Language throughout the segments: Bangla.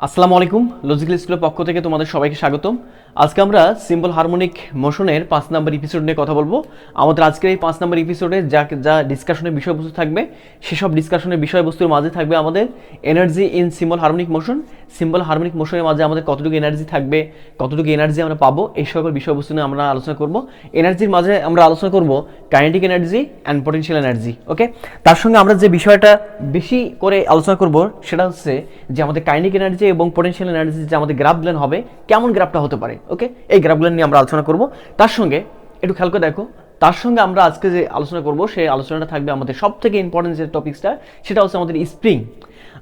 আসসালামু আলাইকুম। লজিক্যাল স্কুলের পক্ষ থেকে তোমাদের সবাইকে স্বাগতম। আজকে আমরা সিম্পল হারমোনিক মোশনের 5 নম্বর এপিসোড নিয়ে কথা বলবো। আমাদের আজকের এই 5 নম্বর এপিসোডে যা ডিসকাশনের বিষয়বস্তু থাকবে সেসব ডিসকাশনের বিষয়বস্তুর মাঝে থাকবে আমাদের energy in simple harmonic motion. Simple harmonic মোশনের মাঝে আমাদের কতটুকু এনার্জি থাকবে, কতটুকু এনার্জি আমরা পাবো, এই সকল বিষয়বস্তু নিয়ে আমরা আলোচনা করব। এনার্জির মাঝে আমরা আলোচনা করব kinetic energy and potential energy. Okay, তার সঙ্গে আমরা যে বিষয়টা বেশি করে আলোচনা করব সেটা হচ্ছে যে আমাদের কাইনেটিক এনার্জি এবং পটেনশিয়াল এনার্জি যে আমাদের গ্রাফগুলো হবে, কেমন গ্রাফটা হতে পারে। ওকে, এই গ্রাফগুলো নিয়ে আমরা আলোচনা করব। তার সঙ্গে একটু খেয়াল করে দেখো, তার সঙ্গে আমরা আজকে যে আলোচনা করব সেই আলোচনাটা থাকবে আমাদের সব থেকে ইম্পর্টেন্ট যে টপিক্সটা, সেটা হচ্ছে আমাদের স্প্রিং।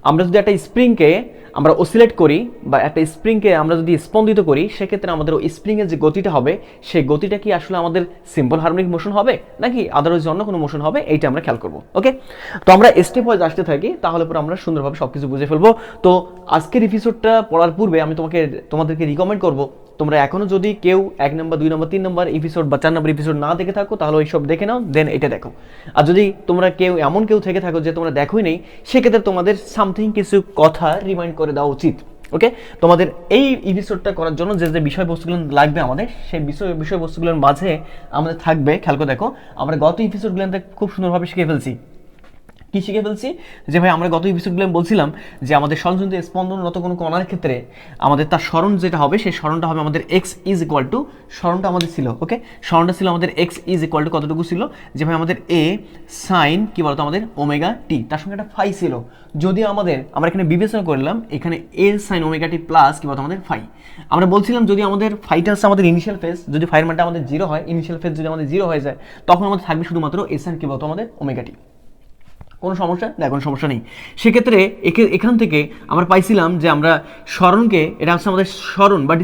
আমরা যদি একটা স্প্রিংকে আমরা অসিলেট করি বা একটা স্প্রিংকে আমরা যদি স্পন্দিত করি, সেক্ষেত্রে আমাদের ওই স্প্রিংয়ের যে গতিটা হবে সেই গতিটা কি আসলে আমাদের সিম্পল হারমোনিক মোশন হবে নাকি আদারওয়াইজ অন্য কোনো মোশন হবে, এইটা আমরা খেয়াল করবো। ওকে, তো আমরা স্টেপ ওয়াইজ আসতে থাকি, তাহলে পরে আমরা সুন্দরভাবে সব কিছু বুঝে ফেলবো। তো আজকের এপিসোডটা পড়ার পূর্বে আমি তোমাদেরকে রিকমেন্ড করবো, তোমরা এখনো যদি কেউ 1 নম্বর 2 নম্বর 3 নম্বর এপিসোড বা 4 নম্বর এপিসোড না দেখে থাকো, তাহলে ওই সব দেখে নাও, দেন এটা দেখো। আর যদি তোমরা এমন কেউ থেকে থাকো যে তোমরা দেখোই নেই, সেক্ষেত্রে তোমাদের সামথিং কিছু কথা রিমাইন্ড করে দেওয়া উচিত। ওকে, তোমাদের এই এপিসোডটা করার জন্য যে যে বিষয়বস্তুগুলো লাগবে আমাদের, সেই বিষয়বস্তুগুলোর মাঝে আমাদের থাকবে, খেয়াল করে দেখো, আমরা গত এপিসোডগুলোতে খুব সুন্দরভাবে শিখে ফেলছি। কি শিখে ফেলছি যে ভাই, আমরা গত এপিসোডগুলো বলছিলাম যে আমাদের স্বরণজনিত স্পন্দনরত কোনো কণার ক্ষেত্রে আমাদের তার স্মরণ যেটা হবে, সেই স্মরণটা হবে আমাদের এক্স ইজ ইকুয়াল টু, স্মরণটা আমাদের ছিল, ওকে, স্মরণটা ছিল আমাদের এক্স ইজ ইকুয়াল টু কতটুকু ছিল, যে ভাই আমাদের এ সাইন কি বলতো আমাদের ওমেগা টি, তার সঙ্গে একটা ফাই ছিল। যদি আমরা এখানে বিবেচনা করলাম, এখানে এ সাইন ওমেগা টি প্লাস কি বলতো আমাদের ফাই। আমরা বলছিলাম যদি আমাদের ফাইটা হচ্ছে আমাদের ইনিশিয়াল ফেজ, যদি ফাইয়ের মানটা আমাদের 0 হয়, ইনিশিয়াল ফেজ যদি আমাদের 0 হয়ে যায়, তখন আমাদের থাকবে শুধুমাত্র এ সাইন কি বলতো আমাদের ওমেগা টি। কোনো সমস্যা না, কোনো সমস্যা নেই। সেক্ষেত্রে এখান থেকে আমরা পাইছিলাম যে আমরা স্মরণকে, এটা হচ্ছে আমাদের স্মরণ বা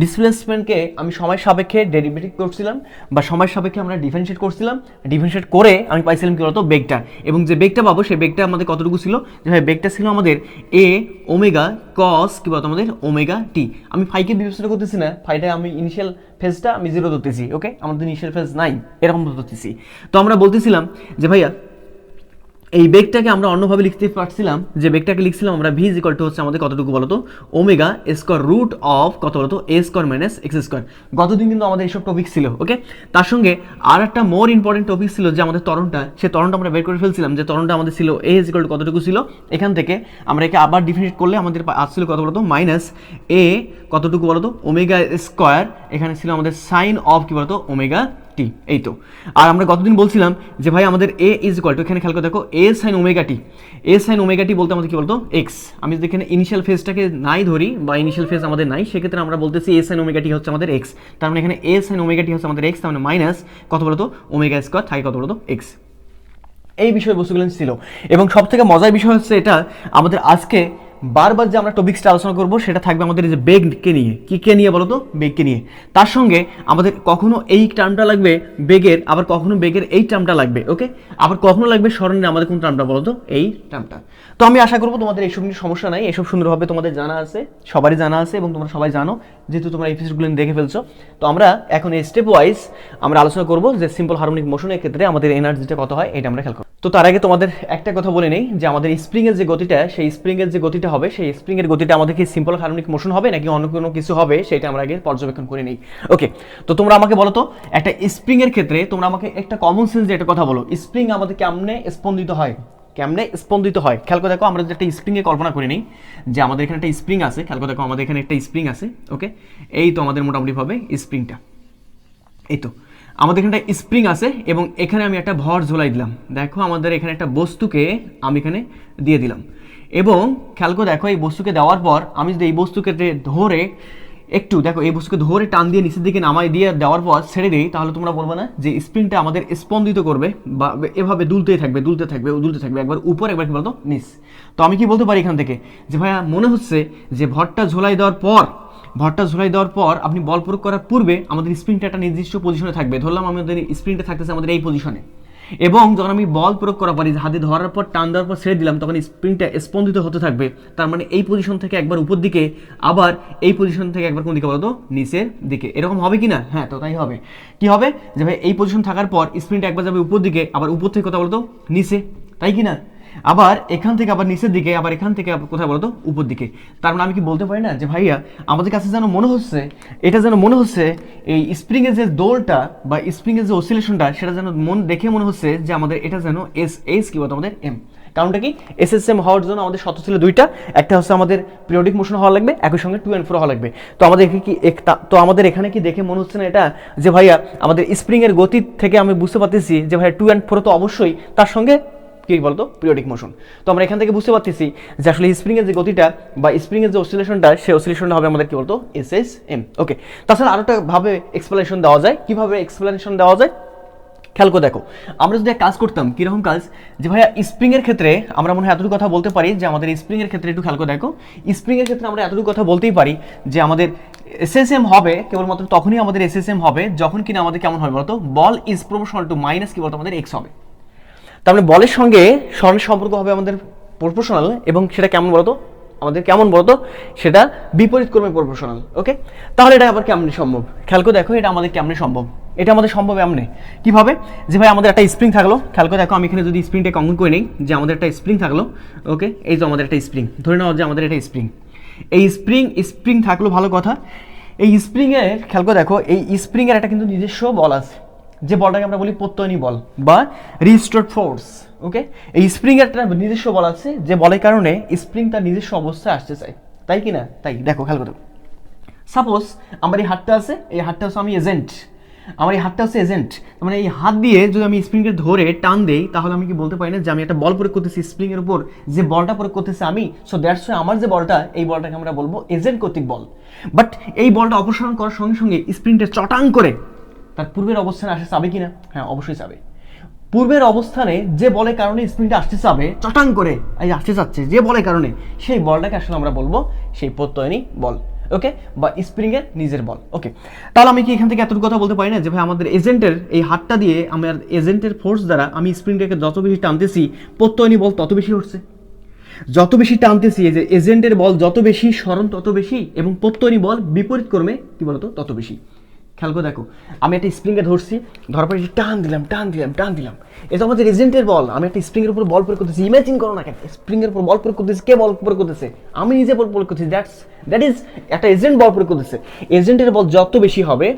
ডিসপ্লেসমেন্টকে আমি সময় সাপেক্ষে ডেরিভেটিভ করছিলাম বা সময় সাপেক্ষে আমরা ডিফারেন্সিয়েট করছিলাম। ডিফারেন্সিয়েট করে আমি পাইছিলাম কি বলতো বেগটা, এবং যে বেগটা পাবো সেই বেগটা আমাদের কতটুকু ছিল, যে ভাই বেগটা ছিল আমাদের এ ওমেগা কস কি বলতো আমাদের ওমেগা টি। আমি ফাইকে বিবেচনা করতেছি না, ফাইটা আমি ইনিশিয়াল ফেজটা আমি 0 ধরতেছি। ওকে, আমাদের ইনিশিয়াল ফেজ নাই, এরকম ধরতেছি। তো আমরা বলতেছিলাম যে ভাইয়া এই বেগটাকে আমরা অন্যভাবে লিখতে পারছিলাম, যে বেগটাকে লিখছিলাম আমরা ভি ইজ ইকুয়াল টু হচ্ছে আমাদের কতটুকু বলতো ওমেগা স্কোয়ার রুট অফ কত বলতো এ স্কোয়ার মাইনাস এক্স স্কোয়ার। গতদিন কিন্তু আমাদের এইসব টপিক ছিল। ওকে, তার সঙ্গে আর একটা মোর ইম্পর্টেন্ট টপিক ছিল যে আমাদের ত্বরণটা, সেই ত্বরণটা আমরা বের করে ফেলছিলাম, যে ত্বরণটা আমাদের ছিল এ ইজ ইকুয়াল টু কতটুকু ছিল। এখান থেকে আমরা একে আবার ডিফারেন্সিয়েট করলে আমাদের আসছিল কত বলতো মাইনাস এ কতটুকু বলতো ওমেগা স্কোয়ার, এখানে ছিল আমাদের সাইন অফ কি বলতো ওমেগা টি। এই তো, আর আমরা গতদিন বলছিলাম যে ভাই আমাদের এ ইজ ইকুয়াল টু, এখানে খেয়াল করে দেখো, এ সাইন ওমেগা টি, এ সাইন ওমেগা টি বলতে আমাদের কি বলতো এক্স। আমি যদি এখানে ইনিশিয়াল ফেজটাকে নাই ধরি বা ইনিশিয়াল ফেজ আমাদের নাই, সেক্ষেত্রে আমরা বলতেছি এ সাইন ওমেগা টি হচ্ছে আমাদের এক্স। তার মানে এখানে এ সাইন ওমেগা টি হচ্ছে আমাদের এক্স, তার মানে মাইনাস কত বলতো ওমেগা স্কোয়ার থাকে কত বলতো এক্স। এই বিষয়বস্তুগুলো ছিল, এবং সব থেকে মজার বিষয় হচ্ছে এটা, আমাদের আজকে বারবার যে আমরা টপিক্সটা আলোচনা করব সেটা থাকবে আমাদের যে বেগকে নিয়ে। কে নিয়ে বলো তো? বেগকে নিয়ে। তার সঙ্গে আমাদের কখনো এই টার্মটা লাগবে বেগের, আবার কখনো বেগের এই টার্মটা লাগবে। ওকে, আবার কখনো লাগবে স্মরণের আমাদের কোন টার্মটা বলো তো এই টার্মটা। তো আমি আশা করবো তোমাদের এইসব নিয়ে সমস্যা নাই, এসব সুন্দরভাবে তোমাদের জানা আছে, সবারই জানা আছে, এবং তোমরা সবাই জানো যেহেতু তোমরা এপিসোডগুলো দেখে ফেলছো। তো আমরা এখন এই স্টেপ ওয়াইজ আমরা আলোচনা করবো যে সিম্পল হারমোনিক মোশনের ক্ষেত্রে আমাদের এনার্জিটা কত হয়, এটা আমরা খেয়াল করবো। তো তার আগে তোমাদের একটা কথা বলে নেই, যে আমাদের স্প্রিংয়ের যে গতিটা, সেই স্প্রিংয়ের যে গতিটা হবে, সেই স্প্রিংয়ের গতিটা আমাদের কি সিম্পল হারমোনিক মোশন হবে নাকি অন্য কোনো কিছু হবে, সেটা আমরা আগে পর্যবেক্ষণ করে নেই। ওকে, তো তোমরা আমাকে বলো তো, একটা স্প্রিংয়ের ক্ষেত্রে তোমরা আমাকে একটা কমন সেন্স যে একটা কথা বলো, স্প্রিং আমাদের কেমনে স্পন্দিত হয়, কেমনে স্পন্দিত হয়। খেয়াল করে দেখো, আমরা যদি একটা স্প্রিংয়ে কল্পনা করে নিই যে আমাদের এখানে একটা স্প্রিং আছে, খেয়াল করে দেখো আমাদের এখানে একটা স্প্রিং আছে। ওকে, এই তো আমাদের মোটামুটি ভাবে স্প্রিংটা, এই তো আমাদের এখানে একটা স্প্রিং আছে, এবং এখানে আমি একটা ভর ঝোলাই দিলাম। দেখো আমাদের এখানে একটা বস্তুকে আমি এখানে দিয়ে দিলাম, এবং খেয়াল করে দেখো এই বস্তুকে দেওয়ার পর আমি যদি এই বস্তুকে ধরে একটু দেখো, এই বস্তুকে ধরে টান দিয়ে নিচের দিকে নামাই দিয়ে দেওয়ার পর ছেড়ে দিই, তাহলে তোমরা বলবে না যে স্প্রিংটা আমাদের স্পন্দিত করবে বা এভাবে দুলতেই থাকবে দুলতে থাকবে দুলতে থাকবে, একবার উপর একবার কি বলতো নিচ। তো আমি কি বলতে পারি এখান থেকে, যে ভাইয়া মনে হচ্ছে যে ভরটা ঝোলাই দেওয়ার পর আপনি বল প্রয়োগ করার পূর্বে আমাদের স্প্রিংটা একটা নির্দিষ্ট পজিশনে থাকবে। ধরলাম আমাদের স্প্রিংটা থাকতেছে আমাদের এই পজিশনে, এবং যখন আমি বল প্রয়োগ করা পারি, হাতে ধরার পর টান দেওয়ার পর ছেড়ে দিলাম, তখন স্প্রিংটা স্পন্দিত হতে থাকবে। তার মানে এই পজিশন থেকে একবার উপর দিকে, আবার এই পজিশন থেকে একবার কোন দিকে বলতো নিচের দিকে। এরকম হবে কি না? হ্যাঁ, তো তাই হবে। কি হবে, যে ভাই এই পজিশন থাকার পর স্প্রিংটা একবার যাবে উপর দিকে, আবার উপর থেকে কথা বলতো নিচে, তাই কি না? আবার এখান থেকে আবার নিচের দিকে, আবার এখান থেকে আবার কোথায় বলতো উপর দিকে। তার মানে আমি কি বলতে পারি না যে ভাইয়া আমাদের কাছে যেন মনে হচ্ছে, এটা যেন মনে হচ্ছে এই স্প্রিংয়ের যে দোলটা বা স্প্রিংয়ের যে অসিলেশনটা, সেটা যেন দেখে মনে হচ্ছে যে আমাদের এটা যেন এস কি বলতো আমাদের এম। কারণটা কি, এসএসএম হওয়ার জন্য আমাদের শর্ত ছিল দুইটা, একটা হচ্ছে আমাদের পিরিয়ডিক মোশন হওয়া লাগবে, একই সঙ্গে 2 and 4 হওয়া লাগবে। তো আমাদের আমাদের এখানে কি দেখে মনে হচ্ছে না এটা যে ভাইয়া আমাদের স্প্রিং এর গতি থেকে আমি বুঝতে পারতেছি যে ভাইয়া 2 and 4 তো অবশ্যই, তার সঙ্গে কি বলতো পিরিয়ডিক মোশন। তো আমরা এখান থেকে বুঝতে পারতেছি যে আসলে স্প্রিং এর যে গতিটা বা স্প্রিং এর যে অসিলেশনটা, সেই অসিলেশনটা হবে আমাদের কি বলতো এসএসএম। ওকে, তাছাড়া আরেকটা ভাবে এক্সপ্লেনেশন দেওয়া যায়। কিভাবে এক্সপ্লেনেশন দেওয়া যায় খেয়াল করে দেখো, আমরা যদি কাজ করতাম কিরকম কাজ, যে ভাইয়া স্প্রিং এর ক্ষেত্রে আমরা মনে হয় এতটুকু কথা বলতে পারি যে আমাদের স্প্রিং এর ক্ষেত্রে একটু খেয়াল করে দেখো, স্প্রিং এর ক্ষেত্রে আমরা এতটুকু কথা বলতেই পারি যে আমাদের এসএসএম হবে কেবলমাত্র তখনই আমাদের এসএসএম হবে যখন কিনা আমাদের কেমন হবে বলতো, বল ইজ প্রপোর্শনাল টু মাইনাস কি বলতো আমাদের এক্স হবে। তার মানে বলের সঙ্গে স্বর্ণের সম্পর্ক হবে আমাদের প্রপোর্শনাল, এবং সেটা কেমন বলতো আমাদের, কেমন বলতো সেটা বিপরীত ক্রমে প্রপোর্শনাল। ওকে, তাহলে এটা আবার কেমনে সম্ভব, খেয়াল করে দেখো এটা আমাদের কেমনে সম্ভব। এটা আমাদের সম্ভব এমনি কিভাবে, যে ভাই আমাদের একটা স্প্রিং থাকলো, খেয়াল করে দেখো আমি এখানে যদি স্প্রিংটাকে অঙ্কন করে নিই, যে আমাদের একটা স্প্রিং থাকলো। ওকে, এই তো আমাদের একটা স্প্রিং, ধরে নাও যে আমাদের এটা স্প্রিং, এই স্প্রিং থাকলো, ভালো কথা। এই স্প্রিংয়ের খেয়াল করে দেখো, এই স্প্রিংয়ের একটা কিন্তু নিজস্ব বল আছে, যে বলটাকে আমরা বলি প্রত্যয়নী বল বা রিস্টোরড ফোর্স। ওকে, এই স্প্রিংয়ের একটা নিজস্ব বল আছে, যে বলের কারণে স্প্রিং তার নিজস্ব অবস্থায় আসতে চায়, তাই কি না? তাই দেখো খেয়াল করে, সাপোজ আমার এই হাতটা আছে, এই হাতটা হচ্ছে আমি এজেন্ট, আমার এই হাতটা হচ্ছে এজেন্ট, মানে এই হাত দিয়ে যদি আমি স্প্রিংকে ধরে টান দেই, তাহলে আমি কি বলতে পারি না যে আমি একটা বল প্রয়োগ করতেছি স্প্রিং এর উপর, যে বলটা প্রয়োগ করতেছি আমি, সো দ্যাটস ওয়াই আমার যে বলটা, এই বলটাকে আমরা বলবো এজেন্ট কর্তৃক বল। বাট এই বলটা অপসারণ করার সঙ্গে সঙ্গে স্প্রিংটা চটাং করে তার পূর্বের অবস্থানে আসে চাবে কিনা? হ্যাঁ, অবশ্যই চাবে। পূর্বের অবস্থানে যে বলের কারণে স্প্রিংটা আসতে চাবে, চটাং করে এই আসতে চাচ্ছে যে বলের কারণে, সেই বলটাকে আসলে আমরা বলবো সেই প্রত্যয়নী বল। ওকে, বা স্প্রিং এর নিজের বল। ওকে, তাহলে আমি কি এখান থেকে এতটুকু কথা বলতে পারি না যে ভাই আমাদের এজেন্টের এই হাতটা দিয়ে আমার এজেন্টের ফোর্স দ্বারা আমি স্প্রিংটাকে যত বেশি টানতেছি, প্রত্যয়নী বল তত বেশি হচ্ছে, যত বেশি টানতেছি এই যে এজেন্টের বল যত বেশি, স্মরণ তত বেশি, এবং প্রত্যয়নী বল বিপরীত ক্রমে কি বলতো তত বেশি। খেয়াল করে দেখো, আমি একটা স্প্রিংকে ধরছি, ধরার পরে টান দিলাম টান দিলাম টান দিলাম, এটা আমাদের এজেন্টের বল, আমি একটা স্প্রিংয়ের উপর বল প্রয়োগ করতেছি। ইমাজিন করো না, কেন স্প্রিংয়ের উপর বল প্রয়োগ করতেছি, কে বল প্রয়োগ করতেছে? আমি নিজে বল প্রয়োগ করতেছি, দ্যাট ইজ একটা এজেন্ট বল প্রয়োগ করতেছে। এজেন্টের বল যত বেশি হবে,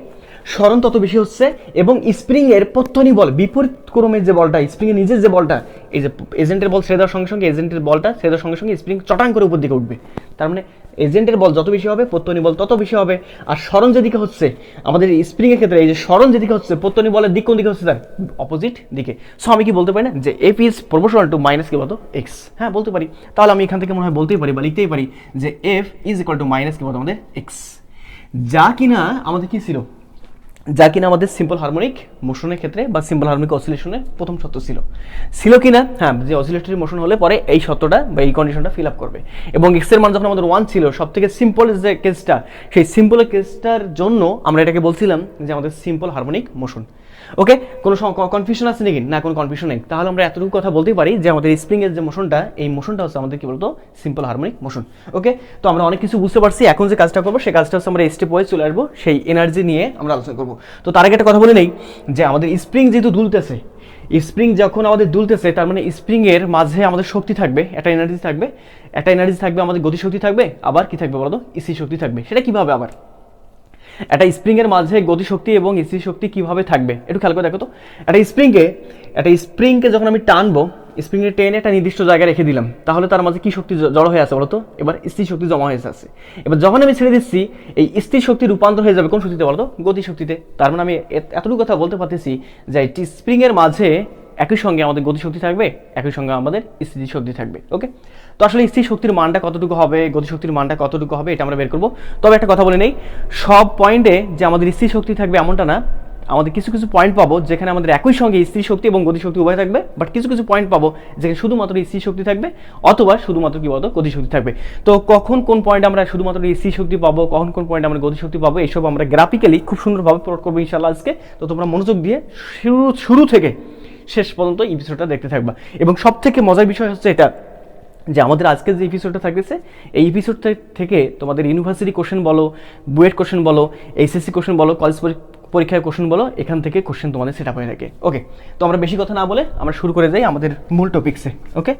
স্মরণ তত বেশি হচ্ছে, এবং স্প্রিংয়ের প্রত্যয়নী বল বিপরীত ক্রমে যে বলটা, স্প্রিংয়ের নিজের যে বলটা, এই যে এজেন্টের বল ছেড়ে দেওয়ার সঙ্গে সঙ্গে এজেন্টের বলটা ছেড়ে দেওয়ার সঙ্গে সঙ্গে স্প্রিং চটাং করে উপর দিকে উঠবে। তার মানে এজেন্টের বল যত বেশি হবে, প্রত্যয়নী বল তত বেশি হবে। আর স্মরণ যেদিকে হচ্ছে আমাদের স্প্রিংয়ের ক্ষেত্রে, এই যে স্মরণ যেদিকে হচ্ছে, প্রত্যয়নী বলের দিক কোন দিকে হচ্ছে? তার অপোজিট দিকে। সো আমি কি বলতে পারি না যে F is proportional to minus কি বলতো এক্স? হ্যাঁ, বলতে পারি। তাহলে আমি এখান থেকে মনে হয় বলতেই পারি বা লিখতেই পারি যে F is equal to minus কি বলতো আমাদের এক্স, যা কিনা আমাদের কি ছিল, যা কিনা আমাদের সিম্পল হারমোনিক মোশনের ক্ষেত্রে বা সিম্পল হারমোনিক অসিলেশনের প্রথম শর্ত ছিল কিনা? হ্যাঁ, যে অসিলেটরি মোশন হলে পরে এই শর্তটা বা এই কন্ডিশনটা ফিল আপ করবে। এবং এক্স এর মান যখন আমাদের 1 ছিল, সব থেকে সিম্পল যে কেসটা, সেই সিম্পল কেসটার জন্য আমরা এটাকে বলছিলাম যে আমাদের সিম্পল হারমোনিক মোশন। ওকে, কোনো কনফিউশন আছে নাকি? না, কোনো কনফিউশন নেই। তাহলে আমরা এতটুকু কথা বলতেই পারি যে আমাদের স্প্রিং এর যে মোশনটা, এই মোশনটা হচ্ছে আমাদের কি বলতো সিম্পল হারমোনিক মোশন। ওকে, তো আমরা অনেক কিছু বুঝতে পারছি। এখন যে কাজটা করবো, সেই কাজটা হচ্ছে আমরা স্টেপ ওয়াইজ চলে আসবো, সেই এনার্জি নিয়ে আমরা আলোচনা করবো। তো তার আগে একটা কথা বলে নেই যে আমাদের স্প্রিং যেহেতু দুলতেছে, স্প্রিং যখন আমাদের দুলতেছে, তার মানে স্প্রিং এর মাঝে আমাদের শক্তি থাকবে, একটা এনার্জি থাকবে, আমাদের গতিশক্তি থাকবে, আবার কি থাকবে বলতো স্থির শক্তি থাকবে। সেটা কিভাবে আবার একটা স্প্রিং এর মাঝে গতিশক্তি এবং স্থির শক্তি কিভাবে থাকবে একটু খেয়াল করে দেখো তো। একটা স্প্রিংকে যখন আমি টানবো, স্প্রিং এর টেনে একটা নির্দিষ্ট জায়গায় রেখে দিলাম, তাহলে তার মাঝে কি শক্তি জড়ো হয়ে আছে বলতো? এবার স্থির শক্তি জমা হয়ে আছে। এবার যখন আমি ছেড়ে দিচ্ছি, এই স্থির শক্তি রূপান্তর হয়ে যাবে কোন শক্তিতে বলতো? গতিশক্তিতে। তার মানে আমি এতটুকু কথা বলতে পারতেছি যে স্প্রিং এর মাঝে একই সঙ্গে আমাদের গতিশক্তি থাকবে, একই সঙ্গে আমাদের স্থির শক্তি থাকবে। ওকে, তো আসলে স্থির শক্তির মানটা কতটুকু হবে, গতিশক্তির মানটা কতটুকু হবে, এটা আমরা বের করবো। তবে একটা কথা বলে নেই, সব পয়েন্টে যে আমাদের স্থির শক্তি থাকবে এমনটা না। আমাদের কিছু কিছু পয়েন্ট পাবো যেখানে আমাদের একই সঙ্গে স্থির শক্তি এবং গতিশক্তি উভয় থাকবে, বাট কিছু কিছু পয়েন্ট পাবো যেখানে শুধুমাত্র স্থির শক্তি থাকবে অথবা শুধুমাত্র কি বলতো গতিশক্তি থাকবে। তো কখন কোন পয়েন্ট আমরা শুধুমাত্র স্থির শক্তি পাবো, কখন কোন পয়েন্ট আমরা গতিশক্তি পাবো, এইসব আমরা গ্রাফিক্যালি খুব সুন্দরভাবে প্রয়োগ করবো ইনশাআল্লাহ আজকে। তো তোমরা মনোযোগ দিয়ে শুরু থেকে শেষ পর্যন্ত এপিসোডটা দেখতে থাকবা। এবং সব থেকে মজার বিষয় হচ্ছে এটা যে আমাদের আজকের যে এপিসোডটা থাকতেছে, এই এপিসোড থেকে তোমাদের ইউনিভার্সিটি কোশ্চেন বলো, বুয়েট কোশ্চেন বলো, এইচএসসি কোশ্চেন বলো, পরীক্ষায় কোশ্চেন বলো, এখান থেকে কোশ্চেন তোমাদের সেট আপ হয়ে থাকে। ওকে, তো আমরা বেশি কথা না বলে আমরা শুরু করে যাই আমাদের মূল টপিক্সে। ওকে,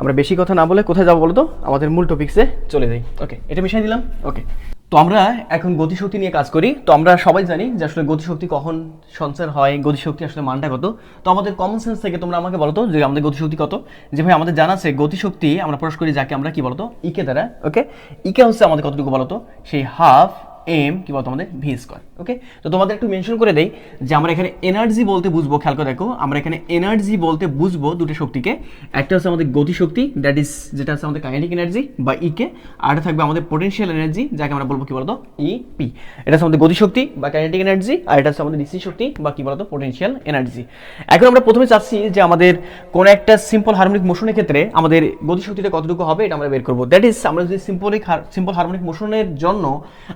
আমরা বেশি কথা না বলে কোথায় যাবো বলো তো, আমাদের মূল টপিক্সে চলে যাই। ওকে, এটা মিশাই দিলাম। ওকে, তো আমরা এখন গতিশক্তি নিয়ে কাজ করি। তো আমরা সবাই জানি যে আসলে গতিশক্তি কখন সঞ্চার হয়, গতিশক্তি আসলে মানটা কত। তো আমাদের কমন সেন্স থেকে তোমরা আমাকে বলো তো যে আমাদের গতিশক্তি কত। যে ভাই আমাদের জানা আছে গতিশক্তি আমরা প্রকাশ করি যাকে আমরা কি বলতো ইকে দ্বারা। ওকে, ইকে হচ্ছে আমাদের কতটুকু বলতো, সেই হাফ এম কি বলতো আমাদের ভি স্কোয়ার। ওকে, তো তোমাদের একটু মেনশন করে দেই যে আমরা এখানে এনার্জি বলতে বুঝবো, খেয়াল করে দেখো আমরা এখানে এনার্জি বলতে বুঝবো দুটো শক্তিকে। একটা হচ্ছে আমাদের গতিশক্তি, দ্যাট ইজ যেটা হচ্ছে আমাদের কাইনেটিক এনার্জি বা ইকে, আর একটা থাকবে আমাদের পোটেনশিয়াল এনার্জি যাকে আমরা বলবো কি বলতো ইপি। এটা হচ্ছে আমাদের গতিশক্তি বা কাইনেটিক এনার্জি, আর এটা হচ্ছে আমাদের স্থিতি শক্তি বা কি বলতো পোটেনশিয়াল এনার্জি। এখন আমরা প্রথমে চাচ্ছি যে আমাদের কোন একটা সিম্পল হারমোনিক মোশনের ক্ষেত্রে আমাদের গতিশক্তিটা কতটুকু হবে এটা আমরা বের করবো। দ্যাট ইজ আমরা যদি সিম্পল হারমোনিক মোশনের জন্য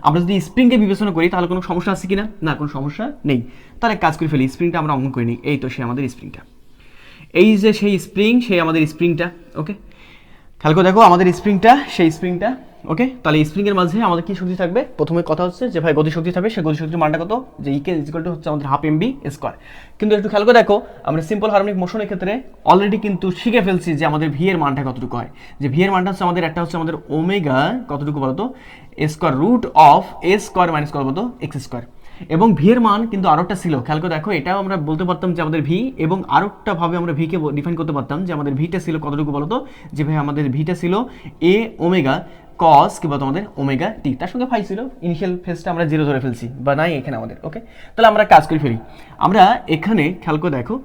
আমরা যদি স্প্রিংকে বিবেচনা করি তাহলে কোনো সমস্যা আছে কিনা, না কোনো সমস্যা নেই। তাহলে কাজ করে ফেলি, স্প্রিংটা আমরা অঙ্কন করে নিই। এই তো সে আমাদের স্প্রিংটা, এই যে সেই স্প্রিং, সেই আমাদের স্প্রিংটা। ওকে, খেয়াল করে দেখো আমাদের স্প্রিংটা, সেই স্প্রিংটা। ওকে, তাহলে স্প্রিংয়ের মাঝে আমাদের কি শক্তি থাকবে, প্রথমে কথা হচ্ছে যে ভাই গতিশক্তি থাকবে, সেই গতিশক্তির মানটা কত, যে ইকে ইকুয়াল টু হচ্ছে আমাদের হাফ এম বি স্কোয়ার। কিন্তু একটু খেয়াল করে দেখো আমরা সিম্পল হারমোনিক মোশনের ক্ষেত্রে অলরেডি কিন্তু শিখে ফেলছি যে আমাদের ভি এর মানটা কতটুকু হয়। যে ভি এর মানটা হচ্ছে আমাদের একটা হচ্ছে আমাদের ওমেগা কতটুকু বলতো square root of A square minus কত বলতো এক্স স্কোয়ার। এবং ভি এর মান কিন্তু আরো একটা ছিল, খেয়াল করে দেখো এটাও আমরা বলতে পারতাম যে আমাদের ভি, এবং আরেকটা ভাবে আমরা ভিকে ডিফাইন করতে পারতাম যে আমাদের ভিটা ছিল কতটুকু বলতো, যে ভাই আমাদের ভিটা ছিল এ ওমেগা কস কি বলতো আমাদের ওমেগা টি, তার সঙ্গে ফাই ছিল। ইনিশিয়াল ফেজটা আমরা জিরো ধরে ফেলছি বা নাই এখানে আমাদের। ওকে, তাহলে আমরা কাজ করে ফেলি। আমরা এখানে খেয়াল করে দেখো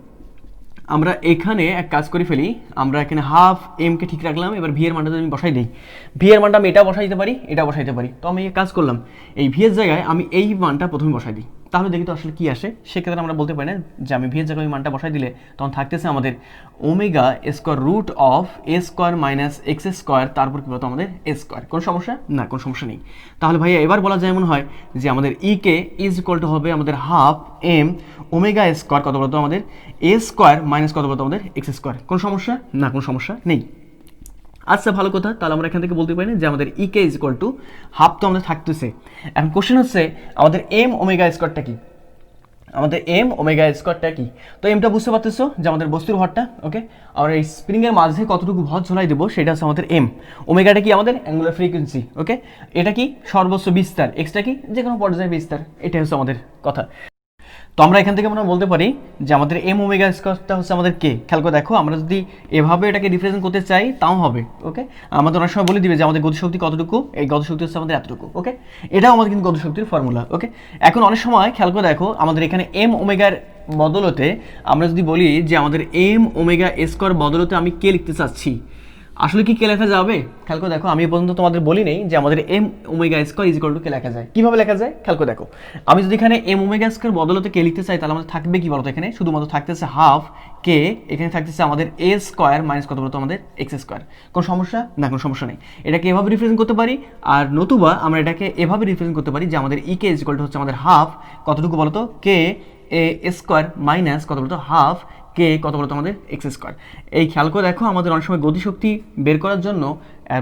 আমরা এখানে এক কাজ করে ফেলি, আমরা এখানে হাফ এম কে ঠিক রাখলাম। এবার ভি এর মানটা যদি আমি বসাই দিই, ভি এর মানটা আমি এটা বসাইতে পারি, এটা বসাইতে পারি। তো আমি কাজ করলাম, এই ভি এর জায়গায় আমি এই মানটা প্রথমে বসাই দিই, তাহলে দেখি তো আসলে কি আসে। সেক্ষেত্রে আমরা বলতে পারি না যে আমি ভি এর জায়গায় ওই মানটা বসাই দিলে তখন থাকতেছে আমাদের omega square root of A square minus x square, তারপর কি বলতো আমাদের এ স্কোয়ার। কোনো সমস্যা না, কোনো সমস্যা নেই। তাহলে ভাইয়া এবার বলা যায় এমন হয় যে আমাদের ই কে ইজ ইকুয়াল টু হবে আমাদের হাফ এম ওমেগা স্কোয়ার কত বলতো আমাদের এ স্কোয়ার মাইনাস কত বলতো আমাদের এক্স স্কোয়ার। কোনো সমস্যা না, কোনো সমস্যা নেই। আচ্ছা ভালো কথা, তাহলে আমরা এখান থেকে বলতে পারি না যে আমাদের ই কে ইজ ইকুয়াল টু হাফ তো আমাদের থাকতেছে। এখন কোশ্চেন হচ্ছে আমাদের এম ওমেগা স্কোয়ারটা কি, আমাদের এম ওমেগা স্কোয়ারটা কি। তো এমটা বুঝতে পারতেছো যে আমাদের বস্তুর ভরটা। ওকে, আমরা এই স্প্রিংয়ের মাঝে কতটুকু ভর ঝোলাই দেবো সেটা হচ্ছে আমাদের এম। ওমেগাটা কি আমাদের অ্যাঙ্গুলার ফ্রিকোয়েন্সি। ওকে, এটা কি সর্বোচ্চ বিস্তার, এক্সটা কি যে কোনো পর্যায়ে বিস্তার, এটা হচ্ছে আমাদের কথা। তো আমরা এখান থেকে আমরা বলতে পারি যে আমাদের এম ওমেগা স্কোয়ারটা হচ্ছে আমাদের কে। খেয়াল করে দেখো আমরা যদি এভাবে এটাকে রিপ্রেজেন্ট করতে চাই তাও হবে। ওকে, আমাদের অনেক সময় বলে দিবে যে আমাদের গতিশক্তি কতটুকু, এই গতিশক্তি হচ্ছে আমাদের এতটুকু। ওকে, এটাও আমাদের কিন্তু গতিশক্তির ফর্মুলা। ওকে, এখন অনেক সময় খেয়াল করে দেখো আমাদের এখানে এম ওমেগার বদলতে আমরা যদি বলি যে আমাদের এম ওমেগা স্কোয়ার বদলতে আমি কে লিখতে চাচ্ছি, আসলে কি কে লেখা যাবে? খেয়াল করে দেখো আমি পর্যন্ত তোমাদের বলি নেই যে আমাদের M omega square is equal to K লেখা যায়। কিভাবে লেখা যায় খেয়াল করে দেখো, আমি যদি এখানে এম ওমেগা স্কোয়ার বদলতে কে লিখতে চাই তাহলে আমাদের থাকবে কি বলতো, এখানে শুধুমাত্র থাকতেছে হাফ কে, এখানে থাকতেছে আমাদের এ স্কোয়ার মাইনাস কত বলতো আমাদের এক্স স্কোয়ার। কোনো সমস্যা না, কোনো সমস্যা নেই। এটাকে এভাবে রিপ্রেজেন্ট করতে পারি, আর নতুবা আমরা এটাকে এভাবে রিপ্রেজেন্ট করতে পারি যে আমাদের ই কে ইজ ইকুয়াল টু হচ্ছে আমাদের হাফ কতটুকু বলতো কে এ স্কোয়ার মাইনাস কত বলতো হাফ কে কত বলতো আমাদের এক্স স্কোয়ার। এই খেয়াল করে দেখো আমাদের অনেক সময় গতিশক্তি বের করার জন্য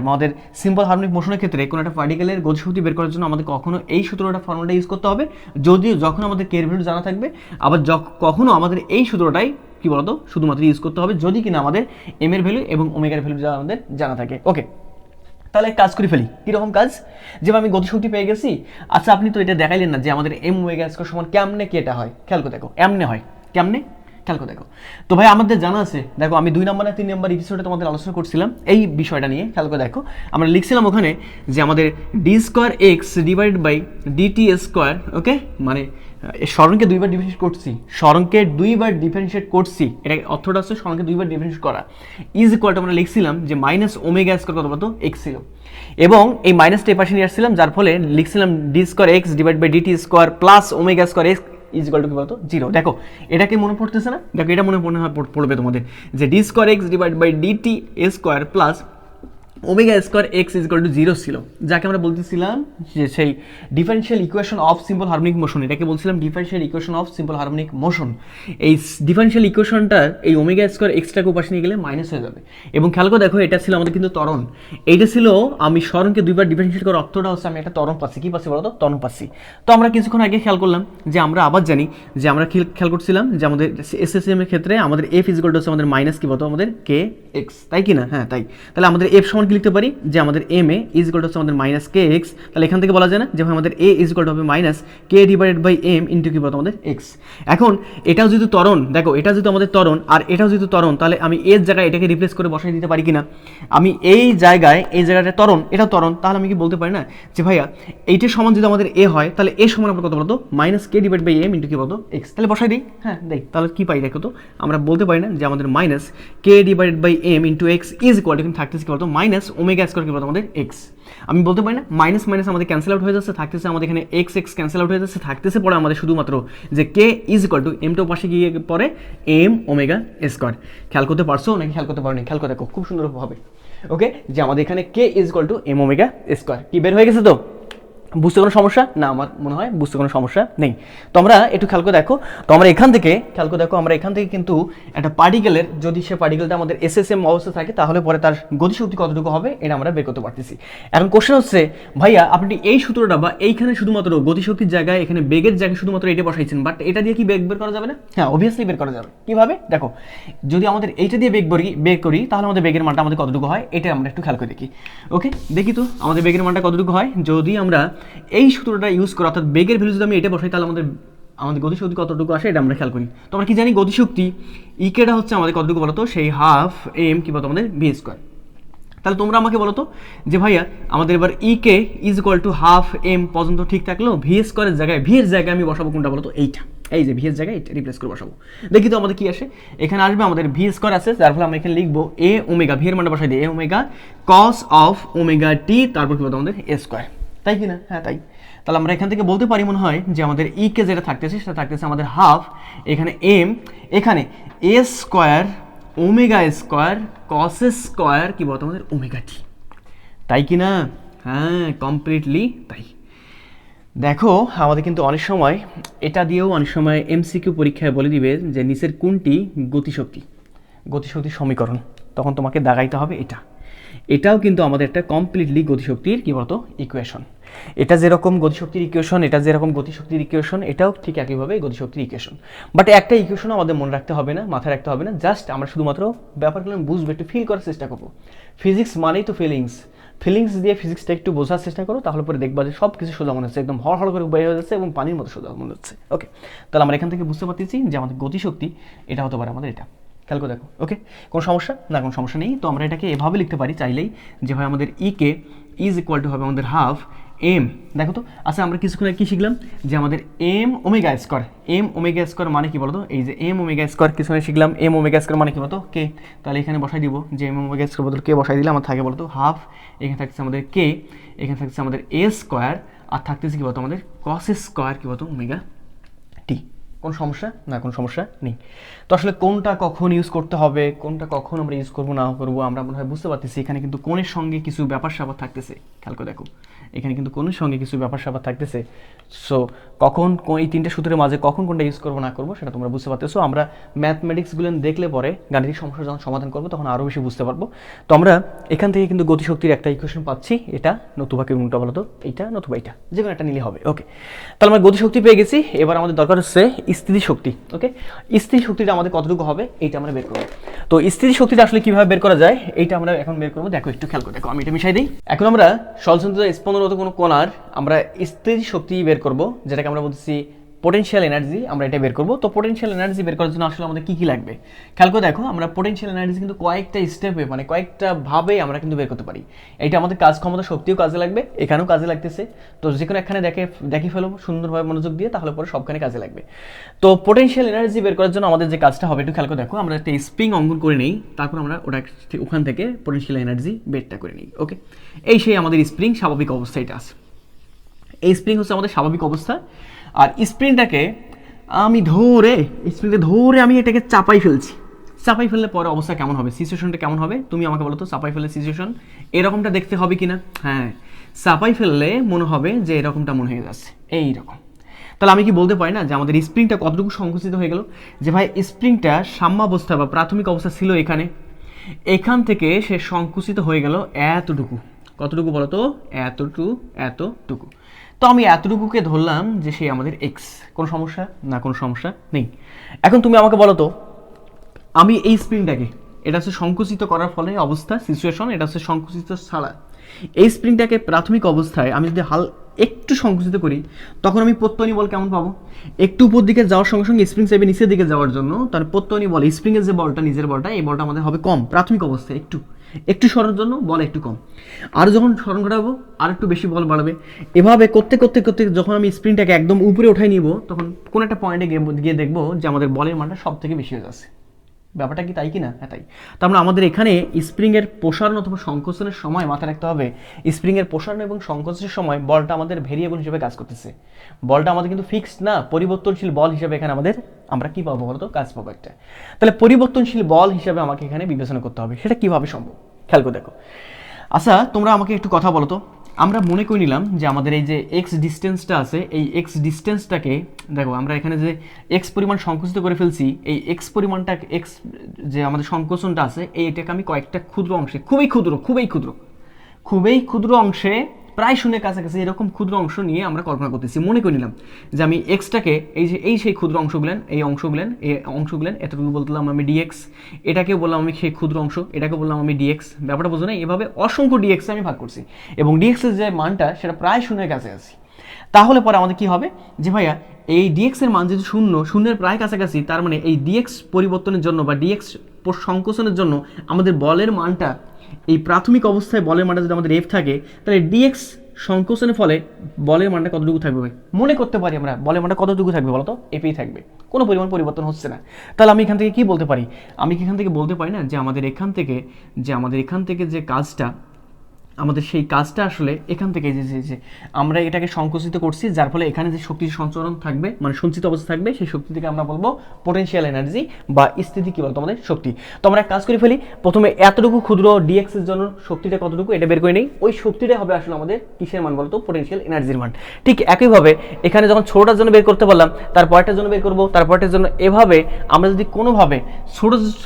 আমাদের সিম্পল হারমোনিক মোশনের ক্ষেত্রে কোনো একটা পার্টিকেলের গতিশক্তি বের করার জন্য আমাদের কখনো এই সূত্রটা ফর্মুলাটা ইউজ করতে হবে, যদিও যখন আমাদের কে এর ভ্যালু জানা থাকবে, আবার কখনো আমাদের এই সূত্রটাই কি বলতো শুধুমাত্র ইউজ করতে হবে যদি কিনা আমাদের এম এর ভ্যালু এবং ওমেগার ভ্যালু আমাদের জানা থাকে। ওকে, তাহলে কাজ করে ফেলি। কীরকম কাজ, যেভাবে আমি গতিশক্তি পেয়ে গেছি। আচ্ছা আপনি তো এটা দেখাইলেন না যে আমাদের এম ওমেগা স্কোয়ার সমান কেমনে কি এটা হয়। খেয়াল করে দেখো এমনে হয়, কেমনে খেয়াল করে দেখো। তো ভাই আমাদের জানা আছে, দেখো আমি 2 নম্বর না 3 নম্বর এপিসোডে তোমাদের আলোচনা করছিলাম এই বিষয়টা নিয়ে। খেয়াল করে দেখো আমরা লিখছিলাম ওখানে যে আমাদের D square x divide by DT square. Okay, মানে স্মরণকে 2বার ডিফারেন্সিয়েট করছি, স্মরণকে 2বার ডিফারেন্সিয়েট করছি, এটা অর্থটা হচ্ছে স্মরণকে 2বার ডিফারেন্সিয়েট করা। ইজ ইকুয়াল টু আমরা লিখছিলাম যে মাইনাস ওমেগা স্কোয়ার কত বলতো এক্স ছিল, এবং এই মাইনাসটা এই পাশে নিয়ে আসছিলাম, যার ফলে লিখছিলাম D square x divide by DT square plus omega square x is equal to কি বলতো 0। দেখো এটাকে মনে পড়তেছে না, দেখো এটা মনে পড়বে তোমাদের যে D square x divide by DT square plus omega square x is equal to 0 ছিল, যাকে আমরা বলতেছিলাম যে সেই differential equation of simple harmonic motion, এটাকে বলছিলাম differential equation of simple harmonic motion. এই ডিফারেনশিয়াল ইকুয়েশনটার এই ওমেগা স্কোয়ার এক্সটাকে উপাশে নিয়ে গেলে মাইনাস হয়ে যাবে। এবং খেয়াল করে দেখো, এটা ছিল আমাদের কিন্তু ত্বরণ, এইটা ছিল আমি স্মরণকে দুইবার ডিফারেনশিয়েট করার অর্থটা হচ্ছে আমি একটা ত্বরণ পাচ্ছি। কি পাচ্ছি বলো তো? ত্বরণ পাচ্ছি। তো আমরা কিছুক্ষণ আগে খেয়াল করলাম যে আমরা আবার জানি যে আমরা খেয়াল করছিলাম যে আমাদের এসএসএম এর ক্ষেত্রে আমাদের এফ ইজ ইকুয়াল টু হচ্ছে আমাদের মাইনাস কি বলতো আমাদের কে এক্স, তাই কি না? হ্যাঁ তাই। তাহলে আমাদের এফ সমান কি লিখতে পারি যে আমাদের M A is equal to হচ্ছে আমাদের মাইনাস কে এক্স। তাহলে এখান থেকে বলা যায় না যে আমাদের এ ইজ ইকুয়াল টু হবে minus K divided by M into কি বলতো আমাদের এক্স। এখন এটাও যেহেতু ত্বরণ, দেখো এটা যেহেতু আমাদের ত্বরণ আর এটাও যেহেতু ত্বরণ, তাহলে আমি এর জায়গায় এটাকে রিপ্লেস করে বসাই দিতে পারি কিনা? আমি এই জায়গাটা ত্বরণ, এটাও ত্বরণ, তাহলে আমি কি বলতে পারি না যে ভাইয়া এইটার সমান যদি আমাদের এ হয় তাহলে এ সমান আমরা কত বলতো minus K divide by M into কি বলতো এক্স। তাহলে বসাই দিই, হ্যাঁ দেই। তাহলে কি পাই দেখো তো, আমরা বলতে পারি না যে আমাদের minus K divided by M into x is equal to থাকতেছে কি বলতো মাইনাস ওমেগা স্কোয়ার কি বলতো আমাদের এক্স। আমি বলতে পারি না মাইনাস মাইনাস আমাদের ক্যান্সেল আউট হয়ে যাচ্ছে, থাকতেছে আমাদের এখানে এক্স এক্স ক্যান্সেল আউট হয়ে যাচ্ছে, থাকতেছে পরে আমাদের শুধুমাত্র যে কে ইজ ইকুয়াল টু এমটা পাশে গিয়ে পরে এম ওমেগা স্কোয়ার। খেয়াল করতে পারছো নাকি খেয়াল করতে পারো নি? খেয়াল করে দেখো খুব সুন্দর হবে। ওকে, যে আমাদের এখানে K is equal to M omega square কি বের হয়ে গেছে তো? বুঝতে কোনো সমস্যা না? আমার মনে হয় বুঝতে কোনো সমস্যা নেই। তো আমরা একটু খেয়াল করে দেখো, তো আমরা এখান থেকে খেয়াল করে দেখো, আমরা এখান থেকে কিন্তু একটা পার্টিকেলের যদি সে পার্টিকেলটা আমাদের এসএসএম অবস্থা থাকে তাহলে পরে তার গতিশক্তি কতটুকু হবে এটা আমরা বের করতে পারতেছি। এখন কোশ্চেন হচ্ছে ভাইয়া আপনি এই সূত্রটা বা এইখানে শুধুমাত্র গতিশক্তির জায়গায় এখানে বেগের জায়গায় শুধুমাত্র এটা বসাইছেন, বাট এটা দিয়ে কি বেগ বের করা যাবে না? হ্যাঁ অবভিয়াসলি বের করা যাবে। কিভাবে দেখো, যদি আমাদের এইটা দিয়ে বের করি তাহলে আমাদের বেগের মানটা আমাদের কতটুকু হয় এটা আমরা একটু খেয়াল করে দেখি। ওকে দেখি তো আমাদের বেগের মানটা কতটুকু হয় যদি আমরা এই সূত্রটা ইউজ করি, অর্থাৎ বেগের ভ্যালু যদি আমি এটা বসাই তাহলে আমাদের গতিশক্তি কতটুকু আসে এটা আমরা খেয়াল করি। তো আমরা কি জানি গতিশক্তি ইকেটা হচ্ছে আমাদের কতটুকু বলতো সেই হাফ এম কি বলতো আমাদের ভি স্কোয়ার। তাহলে তোমরা আমাকে বলো তো যে ভাইয়া আমাদের এবার EK is equal to half M পর্যন্ত ঠিক থাকলো, ভি স্কোয়ারের জায়গায় ভি এর জায়গায় আমি বসাবো কোনটা বলো তো? এইটা, এই যে ভি এর জায়গায় এটা রিপ্লেস করে বসাবো। দেখি তো আমাদের কি আসে। এখানে আসবে আমাদের ভি স্কোয়ার আছে, যার ফলে আমরা এখানে লিখবো এ ওমেগা, ভি এর মানটা বসাই দিই এ omega cos of omega t, তারপর কি বলতো আমাদের এ স্কোয়ার, তাই কি না? হ্যাঁ তাই। তাহলে আমরা এখান থেকে বলতে পারি মনে হয় যে আমাদের ইকে যেটা থাকতেছে সেটা থাকতেছে আমাদের হাফ এখানে এম, এখানে A square omega square cos square কি বলতো আমাদের ওমেগা টি, তাই কি না? হ্যাঁ কমপ্লিটলি তাই। দেখো আমাদের কিন্তু অনেক সময় এটা দিয়েও অনেক সময় এমসিকিউ পরীক্ষায় বলে দিবে যে নিচের কোনটি গতিশক্তির সমীকরণ, তখন তোমাকে দাগাইতে হবে এটা। এটাও কিন্তু আমাদের একটা কমপ্লিটলি গতিশক্তির কি বলতো ইকুয়েশন। এটা যেরকম গতিশক্তির ইকুয়েশন, এটা যেরকম গতিশক্তির ইকুয়েশন, এটাও ঠিক একইভাবে গতিশক্তির ইকুয়েশন। বাট একটা ইকুয়েশন আমাদের মনে রাখতে হবে না, মাথায় রাখতে হবে না, জাস্ট আমরা শুধুমাত্র ব্যাপারগুলো বুঝবো, একটু ফিল করার চেষ্টা করবো। ফিজিক্স মানেই তো ফিলিংস দিয়ে ফিজিক্সটা একটু বোঝার চেষ্টা করো, তাহলে পরে দেখবা যে সব কিছু সোজা মনে হচ্ছে, একদম হড় করে বের হয়ে যাচ্ছে এবং পানির মতো সোজা মনে হচ্ছে। ওকে, তাহলে আমরা এখান থেকে বুঝতে পারতেছি যে আমাদের গতিশক্তি এটা হতে পারে আমাদের এটা। খেয়াল করে দেখো। ওকে, কোনো সমস্যা না? কোনো সমস্যা নেই। তো আমরা এটাকে এভাবে লিখতে পারি চাইলেই যে হয় আমাদের ইকে ইজ ইকুয়াল টু হবে আমাদের হাফ এম। দেখো তো আচ্ছা আমরা কিছুক্ষণ কি শিখলাম যে আমাদের এম ওমেগা স্কোয়ার মানে কি বলতো? এই যে এম ওমেগা স্কোয়ার কিছুক্ষণ শিখলাম, এম ওমেগা স্কোয়ার মানে কি বলতো? কে। তাহলে এখানে বসাই দিব যে এম ওমেগা স্কোয়ার বদল কে বসাই দিলে আমার থাকে বলতো হাফ, এখানে থাকছে আমাদের কে, এখানে থাকছে আমাদের এ স্কোয়ার, আর থাকতেছে কি বলতো আমাদের কস স্কোয়ার কি বলতো ওমেগা টি। কোনো সমস্যা না? কোনো সমস্যা নেই। তো আসলে কোনটা কখন ইউজ করতে হবে, কোনটা কখন আমরা ইউজ করবো না করবো আমরা মনে হয় বুঝতে পারতেছি। এখানে কিন্তু কোণের সঙ্গে কিছু ব্যাপার স্যাপার থাকতেছে, খেয়াল করে দেখো এখানে কিন্তু কোণের সঙ্গে কিছু ব্যাপার স্যাপার থাকতেছে। সো কখন এই তিনটে সূত্রের মাঝে কখন কোনটা ইউজ করবো না করবো সেটা তোমরা বুঝতে পারতেছো। আমরা ম্যাথমেটিক্সগুলো দেখলে পরে গাণিতিক সমস্যা যখন সমাধান করবো তখন আরও বেশি বুঝতে পারবো। তো আমরা এখান থেকে কিন্তু গতিশক্তির একটা ইকুয়েশন পাচ্ছি, এটা নতুবা কি উল্টা বলতো এইটা নতুবা এইটা, যে কোনো একটা নিলে হবে। ওকে, তাহলে আমরা গতিশক্তি পেয়ে গেছি। এবার আমাদের দরকার হচ্ছে স্থিতিশক্তি। ওকে, স্থিতিশক্তিটা আমাদের কতটুকু হবে এইটা আমরা বের করবো। তো স্থিতিশক্তিটা আসলে কিভাবে বের করা যায় এইটা আমরা এখন বের করবো। দেখো একটু খেয়াল করে দেখো, আমি এটা মিশাই দিই। এখন আমরা সলসন্ত্র স্পন্দনরত কোনো কণার আমরা স্থিতিশক্তি বের করবো, যেটাকে আমরা বলতেছি পোটেনশিয়াল এনার্জি, আমরা এটা বের করবো। তো পোটেনশিয়াল এনার্জি বের করার জন্য আসলে আমাদের কি কি লাগবে খেয়াল করে দেখো। আমরা পোটেনশিয়াল এনার্জি কিন্তু কয়েকটা স্টেপে মানে কয়েকটা ভাবে আমরা কিন্তু বের করতে পারি। এটা আমাদের কাজ ক্ষমতা শক্তিও কাজে লাগবে, এখানেও কাজে লাগতেছে। তো যে কোনো একখানে দেখে ফেলো সুন্দরভাবে মনোযোগ দিয়ে, তাহলে পরে সবখানে কাজে লাগবে। তো পোটেনশিয়াল এনার্জি বের করার জন্য আমাদের যে কাজটা হবে একটু খেয়াল করে দেখো। আমরা একটা স্প্রিং অঙ্কন করে নিই, তারপর আমরা ওখান থেকে পোটেনশিয়াল এনার্জি বেরটা করে নিই। ওকে, এই সেই আমাদের স্প্রিং স্বাভাবিক অবস্থা এটা আছে। এই স্প্রিং হচ্ছে আমাদের স্বাভাবিক অবস্থা। আর স্প্রিংটাকে আমি ধরে আমি এটাকে চাপাই ফেলছি। চাপাই ফেললে পরে অবস্থা কেমন হবে, সিচুয়েশনটা কেমন হবে তুমি আমাকে বলো তো। চাপাই ফেললে সিচুয়েশন এরকমটা দেখতে হবে কি না? হ্যাঁ, চাপাই ফেললে মনে হবে যে এরকমটা মনে হয়ে যাচ্ছে এইরকম। তাহলে আমি কি বলতে পারি না যে আমাদের স্প্রিংটা কতটুকু সংকুচিত হয়ে গেল? যে ভাই স্প্রিংটা সাম্যাবস্থা বা প্রাথমিক অবস্থা ছিল এখানে, এখান থেকে সে সংকুচিত হয়ে গেল এতটুকু। কতটুকু বলো তো? এতটুকু। তো আমি এতটুকুকে ধরলাম যে সে আমাদের এক্স। কোনো সমস্যা না? কোনো সমস্যা নেই। এখন তুমি আমাকে বলো তো, আমি এই স্প্রিংটাকে, এটা হচ্ছে সংকুচিত করার ফলে অবস্থা সিচুয়েশন, এটা হচ্ছে সংকুচিত ছাড়া। এই স্প্রিংটাকে প্রাথমিক অবস্থায় আমি যদি একটু সংকুচিত করি, তখন আমি প্রত্যয়নী বল কেমন পাবো? একটু উপর দিকে যাওয়ার সঙ্গে সঙ্গে স্প্রিং চাইবে নিচের দিকে যাওয়ার জন্য, তার প্রত্যয়নী বল স্প্রিংয়ের যে বলটা, নিজের বলটা, এই বলটা আমাদের হবে কম প্রাথমিক অবস্থায়, একটু সরার জন্য বল একটু কম। আর যখন স্মরণ ঘটাবো আর একটু বেশি বল বাড়বে। এভাবে করতে করতে করতে যখন আমি স্প্রিংটাকে একদম উপরে উঠাই নিব, তখন কোন একটা পয়েন্টে গিয়ে দেখবো যে আমাদের বলের মানটা সব থেকে বেশি হয়ে যাচ্ছে। ব্যাপারটা কি তাই কি না? হ্যাঁ তাই। তার মানে আমাদের এখানে স্প্রিংয়ের প্রসারণ অথবা সংকোচনের সময় মাথায় রাখতে হবে, স্প্রিংয়ের প্রসারণ এবং সংকোচনের সময় বলটা আমাদের ভেরিয়েবল হিসেবে কাজ করতেছে। বলটা আমাদের কিন্তু ফিক্সড না, পরিবর্তনশীল বল হিসেবে এখানে আমরা কি পাবো বলতো? কাজ পাবো একটা। তাহলে পরিবর্তনশীল বল হিসেবে আমাকে এখানে বিবেচনা করতে হবে। সেটা কিভাবে সম্ভব? খেয়াল করে দেখো। আচ্ছা, তোমরা আমাকে একটু কথা বলো তো। আমরা মনে করে নিলাম যে আমাদের এই যে এক্স ডিস্টেন্সটা আছে, এই এক্স ডিস্টেন্সটাকে দেখো, আমরা এখানে যে এক্স পরিমাণ সংকুচিত করে ফেলছি, এই এক্স পরিমাণটা, এক্স যে আমাদের সংকোচনটা আছে, এইটাকে আমি কয়েকটা ক্ষুদ্র অংশে, খুবই ক্ষুদ্র অংশে, প্রায় শূন্যের কাছাকাছি এরকম ক্ষুদ্র অংশ নিয়ে আমরা কল্পনা করতেছি। মনে করে নিলাম যে আমি এক্সটাকে এই সেই ক্ষুদ্র অংশগুলেন, এই অংশগুলেন এতটুকু বললাম আমি ডিএক্স, এটাকেও বললাম আমি সেই ক্ষুদ্র অংশ, এটাকে বললাম আমি ডিএক্স। ব্যাপারটা বোঝো না? এভাবে অসংখ্য ডিএক্স আমি ভাগ করছি, এবং ডিএক্সের যে মানটা সেটা প্রায় শূন্যের কাছাকাছি। তাহলে পরে আমাদের কি হবে যে ভাইয়া, এই ডিএক্স এর মান যদি শূন্যের প্রায় কাছাকাছি, তার মানে এই ডিএক্স পরিবর্তনের জন্য বা ডিএক্স সংকোচনের জন্য আমাদের বলের মানটা, এই প্রাথমিক অবস্থায় বলের মানটা যদি আমাদের এফ থাকে, তাহলে ডিএক্স সংকোচনের ফলে বলের মানটা কতটুকু থাকবে ভাই? মনে করতে পারি আমরা বলের মানটা কতটুকু থাকবে বলতো? এফই থাকবে, কোনো পরিমাণ পরিবর্তন হচ্ছে না। তাহলে আমি এখান থেকে কি বলতে পারি? আমি কি এখান থেকে বলতে পারি না যে আমাদের এখান থেকে যে কাজটা, আমাদের সেই কাজটা আসলে এখান থেকে যে আমরা এটাকে সংকুচিত করছি, যার ফলে এখানে যে শক্তির সঞ্চরণ থাকবে, মানে সঞ্চিত অবস্থা থাকবে, সেই শক্তি থেকে আমরা বলবো পোটেনশিয়াল এনার্জি বা স্থিতি কি বলতো আমাদের শক্তি। তো আমরা এক কাজ করে ফেলি, প্রথমে এতটুকু ক্ষুদ্র ডিএক্স এর জন্য শক্তিটা কতটুকু এটা বের করে নেই। ওই শক্তিটা হবে আসলে আমাদের কিসের মান বলতো? পোটেনশিয়াল এনার্জির মান। ঠিক একইভাবে এখানে যখন ছোটটার জন্য বের করতে পারলাম, তারপরটার জন্য বের করবো, তারপরটার জন্য, এভাবে আমরা যদি কোনোভাবে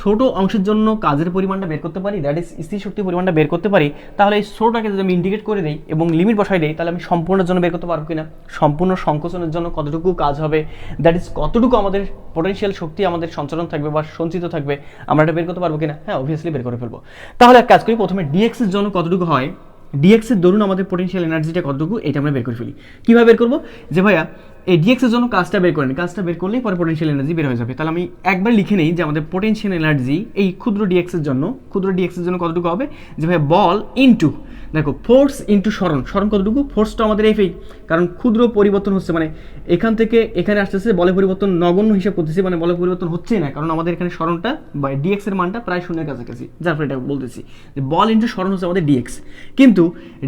ছোট অংশের জন্য কাজের পরিমাণটা বের করতে পারি, দ্যাট ইজ স্থির শক্তির পরিমাণটা বের করতে পারি, তাহলে এই ছোটটাকে যদি আমি ইন্ডিকেট করে দিই এবং লিমিট বসাই দিই, তাহলে আমি সম্পূর্ণের জন্য বের করতে পারবো কিনা, সম্পূর্ণ সংকোচনের জন্য কতটুকু কাজ হবে, দ্যাট ইজ কতটুকু আমাদের পোটেনশিয়াল শক্তি আমাদের সঞ্চালন থাকবে বা সঞ্চিত থাকবে, আমরা এটা বের করতে পারবো কিনা? হ্যাঁ, অবভিয়াসলি বের করে ফেলবো। তাহলে এক কাজ করি, প্রথমে ডিএক্স এর জন্য কতটুকু হয়, ডিএক্স এর দরুন আমাদের পোটেনশিয়াল এনার্জিটা কতটুকু, এটা আমরা বের করে ফেলি। কিভাবে বের করবো? যে ভাইয়া এই ডিএক্স এর জন্য কাজটা বের করেন, কাজটা বের করলেই পরে পোটেনশিয়াল এনার্জি বের হয়ে যাবে। তাহলে আমি একবার লিখে নেই যে আমাদের পোটেনশিয়াল এনার্জি এই ক্ষুদ্র ডিএক্স এর জন্য কতটুকু হবে, যে ভাই বল ইনটু, দেখো ফোর্স ইনটু সরণ কতটুকু, ফোর্সটা আমাদের এফই, কারণ ক্ষুদ্র পরিবর্তন হচ্ছে, মানে এখান থেকে এখানে আসতেছে, বলে পরিবর্তন নগণ্য হিসাব করতেছি, মানে বলে পরিবর্তন হচ্ছেই না, কারণ আমাদের এখানে সরণটা বা ডিএক্স এর মানটা প্রায় শূন্যের কাছাকাছি, যার ফলে এটা বলতেছি যে বল ইনটু সরণ হচ্ছে আমাদের ডিএক্স। কিন্তু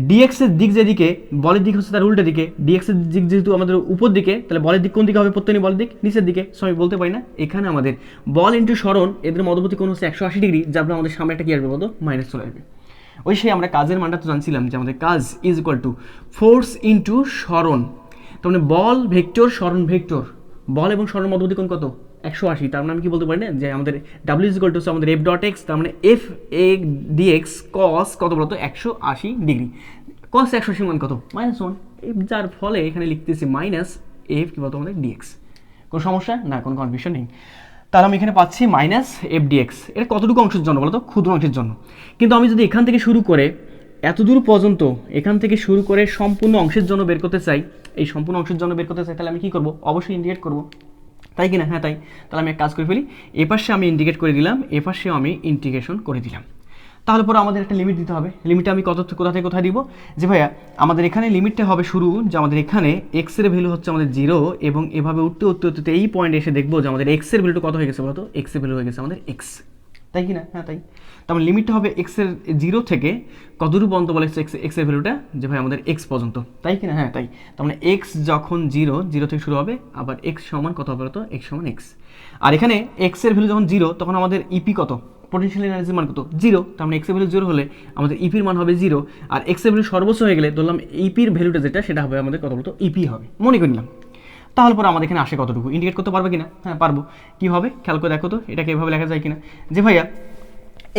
ডিএক্স এর দিক যেদিকে, বলের দিক হচ্ছে তার উল্টা দিকে, ডিএক্স এর দিক যেহেতু আমাদের উপর দিকে, তাহলে বলের দিক কোন দিকে হবে? প্রত্যেকটি বলের দিক নিচের দিকে। সো আমি বলতে পারি না, এখানে আমাদের বল ইনটু সরণ, এদের মধ্যবর্তী কোণ হচ্ছে 180 ডিগ্রি, যার ফলে আমাদের সামনে একটা কি আসবে বলতো? মাইনাস চলে আসবে। ওই সেই আমরা কাজের মানটা তো জানছিলাম যে আমাদের কাজ is equal to force into সরণ, তার মানে বল ভেক্টর, সরণ ভেক্টর, বল এবং সরণ মধ্যবর্তী কোণ কত? 180। তার মানে আমি কি বলতে পারি না যে আমাদের ডাব্লিউ ইজ ইকুয়াল টু আমাদের এফ ডট এক্স, তার মানে এফ এ ডিএক্স কস কত বলতো? 180 ডিগ্রি। কস 180 মান কত? -1, যার ফলে এখানে লিখতেছি মাইনাস এফ কি বলতো আমাদের ডিএক্স। কোনো সমস্যা না? কোনো কনফিউশন নেই। তাহলে আমি এখানে পাচ্ছি মাইনাস এফ ডিএক্স। এটা কতটুকু অংশের জন্য বলতো? ক্ষুদ্র অংশের জন্য। কিন্তু আমি যদি এখান থেকে শুরু করে এত দূর পর্যন্ত, এখান থেকে শুরু করে সম্পূর্ণ অংশের জন্য বের করতে চাই, এই সম্পূর্ণ অংশের জন্য বের করতে চাই, তাহলে আমি কি করবো? অবশ্যই ইন্ডিকেট করবো, তাই কিনা? হ্যাঁ তাই। তাহলে আমি এক কাজ করে ফেলি, এপাশে আমি ইন্ডিকেট করে দিলাম, এপাশে আমি ইন্টিগ্রেশন করে দিলাম। তাহলে পরে আমাদের একটা লিমিট দিতে হবে। লিমিটটা আমি কোথা থেকে কোথায় দিব? যে ভাইয়া আমাদের এখানে লিমিটটা হবে শুরু, যে আমাদের এখানে এক্স এর ভ্যালু হচ্ছে আমাদের 0, এবং এভাবে উঠতে এই পয়েন্টে এসে দেখবো যে আমাদের এক্স এর ভ্যালুটা কত হয়ে গেছে বলতো? এক্স এর ভ্যালু হয়ে গেছে আমাদের এক্স, তাই কি না? হ্যাঁ তাই। তার মানে লিমিটটা হবে এক্সের 0 থেকে কতটুকু পর্যন্ত বলে এক্সের ভ্যালুটা, যে ভাই আমাদের এক্স পর্যন্ত, তাই কি না? হ্যাঁ তাই। তার মানে এক্স যখন 0 থেকে শুরু হবে, আবার এক্স সমান কত হবে তো, এক্স সমান এক্স। আর এখানে এক্সের ভ্যালু যখন 0, তখন আমাদের ইপি কত, পোটেনশিয়াল এনার্জির মান কত, 0। তার মানে এক্সের ভ্যালু 0 হলে আমাদের ইপির মান হবে 0, আর এক্সের ভ্যালু সর্বোচ্চ হয়ে গেলে ধরলাম ইপির ভ্যালুটা যেটা, সেটা হবে আমাদের কত বলতো, ইপি হবে, মনে করে নিলাম। তাহলে পরে আমাদের এখানে আসে কতটুকু, ইন্ডিকেট করতে পারবে কিনা? হ্যাঁ পারবো। কী হবে খেয়াল করে দেখো তো, এটাকে এভাবে লেখা যায় কিনা, যে ভাইয়া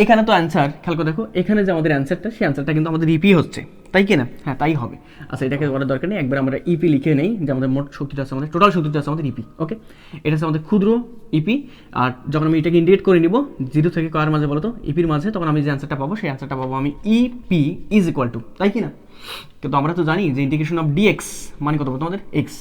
এখানে তো অ্যান্সার, খেয়াল করে দেখো এখানে যে আমাদের অ্যান্সারটা, সেই অ্যান্সারটা কিন্তু আমাদের ইপি হচ্ছে, তাই কি না? হ্যাঁ তাই হবে। আচ্ছা এটাকে করার দরকার নেই, একবার আমরা ইপি লিখে নেই, যে আমাদের মোট শক্তিটা আছে, আমাদের টোটাল শক্তিটা আছে আমাদের ইপি। ওকে, এটা হচ্ছে আমাদের ক্ষুদ্র ইপি। আর যখন আমি এটাকে ইন্ডিকেট করে নিব 0 থেকে কার মাঝে বলো তো, ইপির মাঝে, তখন আমি যে অ্যান্সারটা পাবো, সেই অ্যান্সারটা পাবো আমি ইপি ইজ ইকুয়াল টু, তাই কি না? কিন্তু আমরা তো জানি যে ইন্টিগ্রেশন অফ ডিএক্স মানে কত বলতো আমাদের এক্স।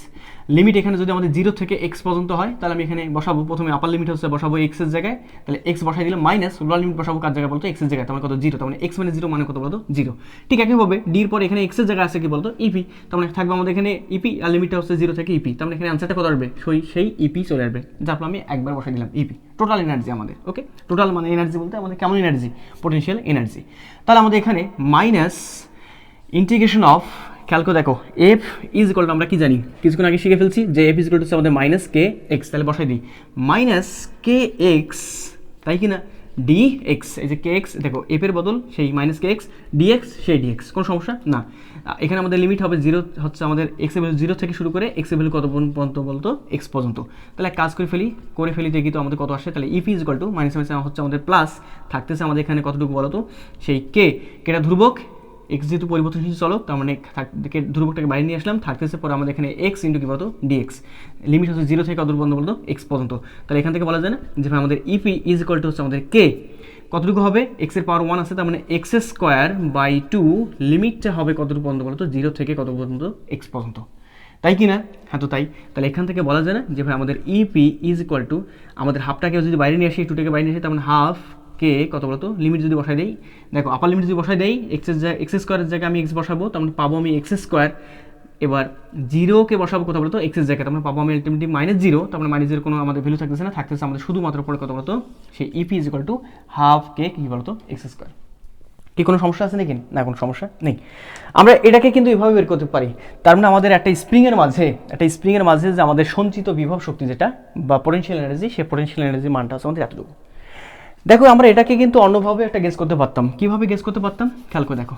লিমিট এখানে যদি আমাদের 0 থেকে এক্স পর্যন্ত হয়, তাহলে আমি এখানে বসাবো, প্রথমে আপার লিমিট হচ্ছে বসাবো এক্স এর জায়গায়, তাহলে এক্স বসাই দিলে মাইনাস লোয়ার লিমিট বসাবো কার জায়গায় বলতো, এক্স এর জায়গায়, তার মানে কত 0, তার মানে এক্স মানে 0 মানে কত বলতো 0। ঠিক একইভাবে ডির পর এখানে এক্স এর জায়গায় আছে কি বলতো, ইপি, তার মানে থাকবে আমাদের এখানে ইপি, আর লিমিটটা হচ্ছে 0 থেকে ইপি, তার মানে এখানে অ্যান্সারটা কত আসবে, সেই ইপি চলে আসবে, যার ফলে আমি একবার বসাই দিলাম ইপি, টোটাল এনার্জি আমাদের। ওকে, টোটাল মানে এনার্জি বলতে আমাদের কেমন এনার্জি, পোটেনশিয়াল এনার্জি। তাহলে আমাদের এখানে মাইনাস ইন্টিগ্রেশন অফ, খেয়াল করে দেখো এফ ইজ ইকুয়াল টু, আমরা কি জানি কিছুক্ষণ আগে শিখে ফেলছি, যে এফ ইজ ইকুয়াল টু হচ্ছে আমাদের মাইনাস কে এক্স, তাহলে বসাই দিই মাইনাস কে এক্স, তাই কি না, ডি এক্স। এই যে কে এক্স দেখো, এফ এর বদল সেই মাইনাস কে এক্স, ডিএক্স সেই ডিএক্স, কোনো সমস্যা না। এখানে আমাদের লিমিট হবে 0, হচ্ছে আমাদের এক্স এর ভ্যালু 0 থেকে শুরু করে এক্স এর ভ্যালু কত পর্যন্ত বলতো, এক্স পর্যন্ত। তাহলে কাজ করে ফেলি দেখি তো আমাদের কত আসে, তাহলে EP is equal to minus হচ্ছে আমাদের প্লাস, থাকতেছে আমাদের এখানে কতটুকু বলো তো, সেই কেটা ধ্রুবক, এক্স যেহেতু পরিবর্তনশীল চলক, তার মানে ধ্রুবকটাকে বাইরে নিয়ে আসলাম, থাকতেছে পরে আমাদের এখানে এক্স ইন্টু কি বলতো ডিএক্স। লিমিট হচ্ছে 0 থেকে কত পর্যন্ত বলতো, এক্স পর্যন্ত। তাহলে এখান থেকে বলা যায় না যে ভাই আমাদের ইপি ইজ ইকুয়াল টু হচ্ছে আমাদের কে, কতটুকু হবে, এক্স এর পাওয়ার 1 আছে, তার মানে এক্স স্কোয়ার বাই 2, লিমিটটা হবে কতটুকু পর্যন্ত বলতো, 0 থেকে কত পর্যন্ত, এক্স পর্যন্ত, তাই কি না? হ্যাঁ তো তাই। তাহলে এখান থেকে বলা যায় না যে ভাই আমাদের ইপি ইজ ইকুয়াল টু, আমাদের হাফটাকে যদি বাইরে নিয়ে আসি, 2টাকে বাইরে নিয়ে আসি, তার মানে হাফ কে কত বলতো, লিমিট যদি বসাই দেই, দেখো আপার লিমিট যদি বসাই দেই, এক্স স্কোয়ারের জায়গায় আমি এক্স বসাবো, তার মানে পাবো আমি এক্স স্কোয়ার। এবার 0কে বসাবো কত বলতো, এক্সের জায়গায়, তার মানে পাবো আমি আলটিমেটলি -0, তার মানে -0 কোনো আমাদের ভ্যালু থাকতেছে না, থাকতেছে আমাদের শুধুমাত্র পরে কত বলতো, সেই EP is equal to half K কি বলতো, এক্স স্কোয়ার। কি কোনো সমস্যা আছে নাকি? না, কোনো সমস্যা নেই। আমরা এটাকে কিন্তু এভাবে বের করতে পারি, তার মানে আমাদের একটা স্প্রিংয়ের মাঝে যে আমাদের সঞ্চিত বিভব শক্তি যেটা বা পোটেনশিয়াল এনার্জি, সেই পোটেনশিয়াল এনার্জির মানটা আছে আমাদের এতটুকু। দেখো আমরা এটাকে কিন্তু অন্যভাবে একটা গেস করতে পারতাম। কিভাবে গেস করতে পারতাম, খেয়াল করে দেখো,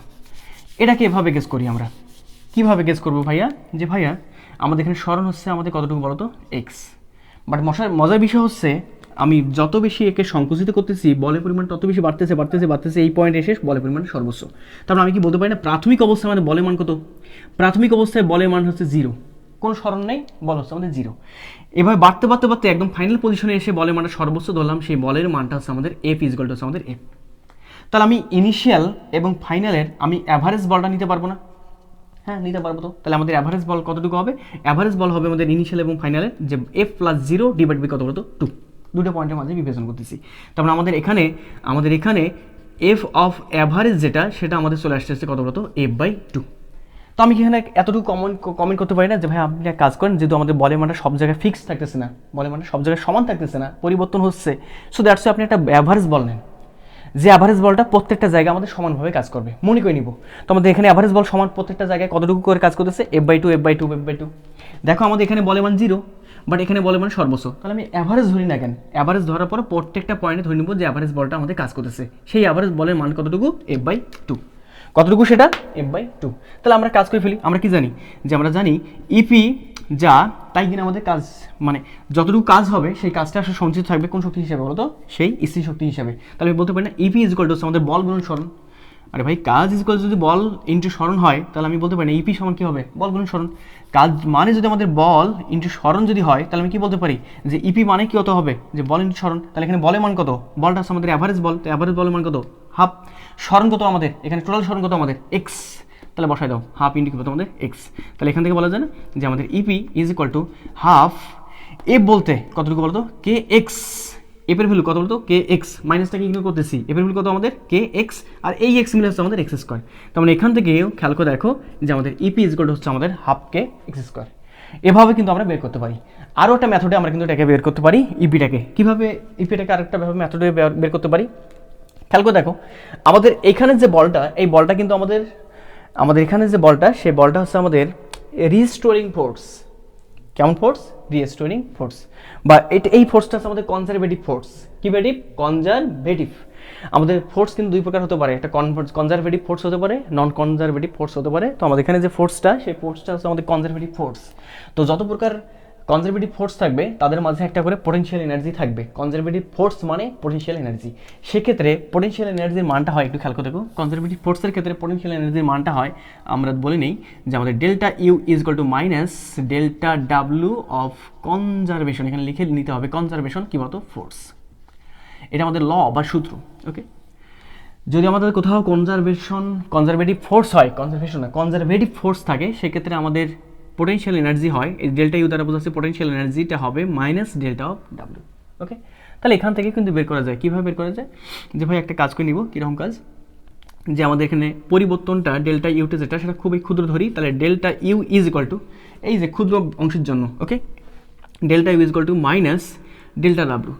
এটাকে এভাবে গেস করি আমরা। কিভাবে গেস করবো ভাইয়া, যে ভাইয়া আমাদের এখানে স্মরণ হচ্ছে আমাদের কতটুকু বলতো, এক্স। বাট মজার বিষয় হচ্ছে আমি যত বেশি একে সংকুচিত করতেছি, বলের পরিমাণ তত বেশি বাড়তেছে, এই পয়েন্টে এসে বলের পরিমাণ সর্বোচ্চ। তারপর আমি কি বলতে পারি না, প্রাথমিক অবস্থায় আমাদের বলের মান কত, প্রাথমিক অবস্থায় বলের মান হচ্ছে 0, কোনো স্মরণ নেই, বল হচ্ছে আমাদের 0। এভাবে বাড়তে একদম ফাইনাল পজিশনে এসে বলের মানটা সর্বোচ্চ ধরলাম, সেই বলের মানটা হচ্ছে আমাদের এফ ইজ ইকুয়াল টু হচ্ছে আমাদের এফ। তাহলে আমি ইনিশিয়াল এবং ফাইনালের আমি অ্যাভারেজ বলটা নিতে পারবো না? হ্যাঁ নিতে পারবো। তো তাহলে আমাদের অ্যাভারেজ বল কতটুকু হবে, অ্যাভারেজ বল হবে আমাদের ইনিশিয়াল এবং ফাইনালের যে এফ প্লাস 0 ডিভাইড বাই কত বলতো 2, দুটো পয়েন্টের মাঝে বিবেচনা করতেছি। তারপরে আমাদের এখানে এফ অফ অ্যাভারেজ যেটা, সেটা আমাদের চলে আসছে কত বলতো, এফ বাই 2। তো আমি এখানে এতটুকু কমেন্ট করতে পারি না যে ভাই আপনি এক কাজ করেন, যেহেতু আমাদের বলের মানটা সব জায়গায় ফিক্সড থাকতেছে না, বলের মানটা সব জায়গায় সমান থাকতেছে না, পরিবর্তন হচ্ছে, সো দ্যাটস আপনি একটা অ্যাভারেজ বল নেন, যে অ্যাভারেজ বলটা প্রত্যেকটা জায়গায় আমাদের সমানভাবে কাজ করবে, মনে করে নিব। তো আমাদের এখানে অ্যাভারেজ বল সমান প্রত্যেকটা জায়গায় কতটুকু করে কাজ করতেছে, F by 2 F by 2 F by 2। দেখো আমাদের এখানে বলে মান 0, বাট এখানে বলে মান সর্বোচ্চ, তাহলে আমি অ্যাভারেজ ধরি না কেন, অ্যাভারেজ ধরার পর প্রত্যেকটা পয়েন্টে ধরে নিব যে অ্যাভারেজ বলটা আমাদের কাজ করতেছে, সেই অ্যাভারেজ বলের মান কতটুকু, এফ বাই 2, কতটুকু সেটা, এফ বাই 2। তাহলে আমরা কাজ করে ফেলি, আমরা কি জানি, যে আমরা জানি ইপি যা তাই কিনা আমাদের কাজ, মানে যতটুকু কাজ হবে সেই কাজটা আসলে সঞ্চিত থাকবে কোন শক্তি হিসেবে বলতো, সেই স্থির শক্তি হিসেবে। তাহলে আমি বলতে পারি না ইপি ইজ ইকুয়াল টু আমাদের বল গুণন সরণ। আরে ভাই কাজ ইজ ইকুয়াল যদি বল ইন্টু সরণ হয়, তাহলে আমি বলতে পারি না ইপি সমান কি হবে, বল গুণন সরণ। কাজ মানে যদি আমাদের বল ইন্টু সরণ যদি হয়, তাহলে আমি কি বলতে পারি যে ইপি মানে কি কত হবে, যে বল ইন্টু সরণ। তাহলে এখানে বলের মান কত, বলটা হচ্ছে আমাদের অ্যাভারেজ বল, তো অ্যাভারেজ বলের মান কত, হাফ। সরণ কত আমাদের এখানে, টোটাল সরণ কত আমাদের, এক্স, তাহলে বসাই দাও হাফ ইন্টু কত আমাদের এক্স। তাহলে এখান থেকে বলা যায় না যে আমাদের EP is equal to half, F বলতে কতটুকু বলতো, কে এক্স, এফের ভ্যালু কত বলতো, কে এক্স, মাইনাসটাকে ইগনোর করতেছি, এফের ভ্যালু কত আমাদের, কে এক্স, আর এই এক্স মিলে হচ্ছে আমাদের এক্স স্কোয়ার। তার মানে এখান থেকে খেয়াল করে দেখো যে আমাদের ইপি ইজ ইকুয়াল টু হচ্ছে আমাদের হাফ কে এক্স স্কোয়ার। এভাবে কিন্তু আমরা বের করতে পারি। আরও একটা মেথডে আমরা কিন্তু এটাকে বের করতে পারি ইপিটাকে। কীভাবে ইপিটাকে আরেকটা মেথডে বের করতে পারি, খেয়াল করে দেখো, আমাদের এখানে যে বলটা, এই বলটা কিন্তু আমাদের এখানে যে বলটা, সেই বলটা হচ্ছে আমাদের রিস্টোরিং ফোর্স। কেমন ফোর্স? Restoring force. বা এই ফোর্সটা হচ্ছে আমাদের কনজারভেটিভ ফোর্স। কি ভেটিভ? কনজারভেটিভ। আমাদের ফোর্স কিন্তু দুই প্রকার হতে পারে, একটা কনজারভেটিভ ফোর্স হতে পারে, নন কনজারভেটিভ ফোর্স হতে পারে। তো আমাদের এখানে যে ফোর্সটা, সেই ফোর্সটা হচ্ছে আমাদের কনজারভেটিভ ফোর্স। তো যত প্রকার কনজারভেটিভ ফোর্স থাকবে তাদের মাঝে একটা করে পোটেনশিয়াল এনার্জি থাকবে। কনজারভেটিভ ফোর্স মানে পোটেনশিয়াল এনার্জি। সেক্ষেত্রে পোটেনশিয়াল এনার্জির মানটা হয়, একটু খেয়াল করে দেখো, কনজারভেটিভ ফোর্সের ক্ষেত্রে পোটেনশিয়াল এনার্জির মানটা হয়, আমরা বলে নেই যে আমাদের delta U is equal to minus delta W of conservation. এখানে লিখে নিতে হবে কনজারভেশন কি বলতো? ফোর্স। এটা আমাদের ল বা সূত্র। ওকে, যদি আমাদের কোথাও কনজারভেটিভ ফোর্স হয়, কনজারভেটিভ ফোর্স থাকে, সেক্ষেত্রে আমাদের পোটেনশিয়াল এনার্জি হয়, এই ডেল্টা ইউ দ্বারা বোঝাচ্ছে পোটেনশিয়াল এনার্জিটা হবে মাইনাস ডেল্টা অফ ডাব্লিউ। ওকে, তাহলে এখান থেকে কিন্তু বের করা যায়। কীভাবে বের করা যায়? যে ভাই একটা কাজ করে নিব, কীরকম কাজ? যে আমাদের এখানে পরিবর্তনটা ডেল্টা ইউতে যেটা, সেটা খুবই ক্ষুদ্র ধরি, তাহলে delta U is equal to, এই যে ক্ষুদ্র অংশের জন্য, okay, delta U is equal to minus delta W.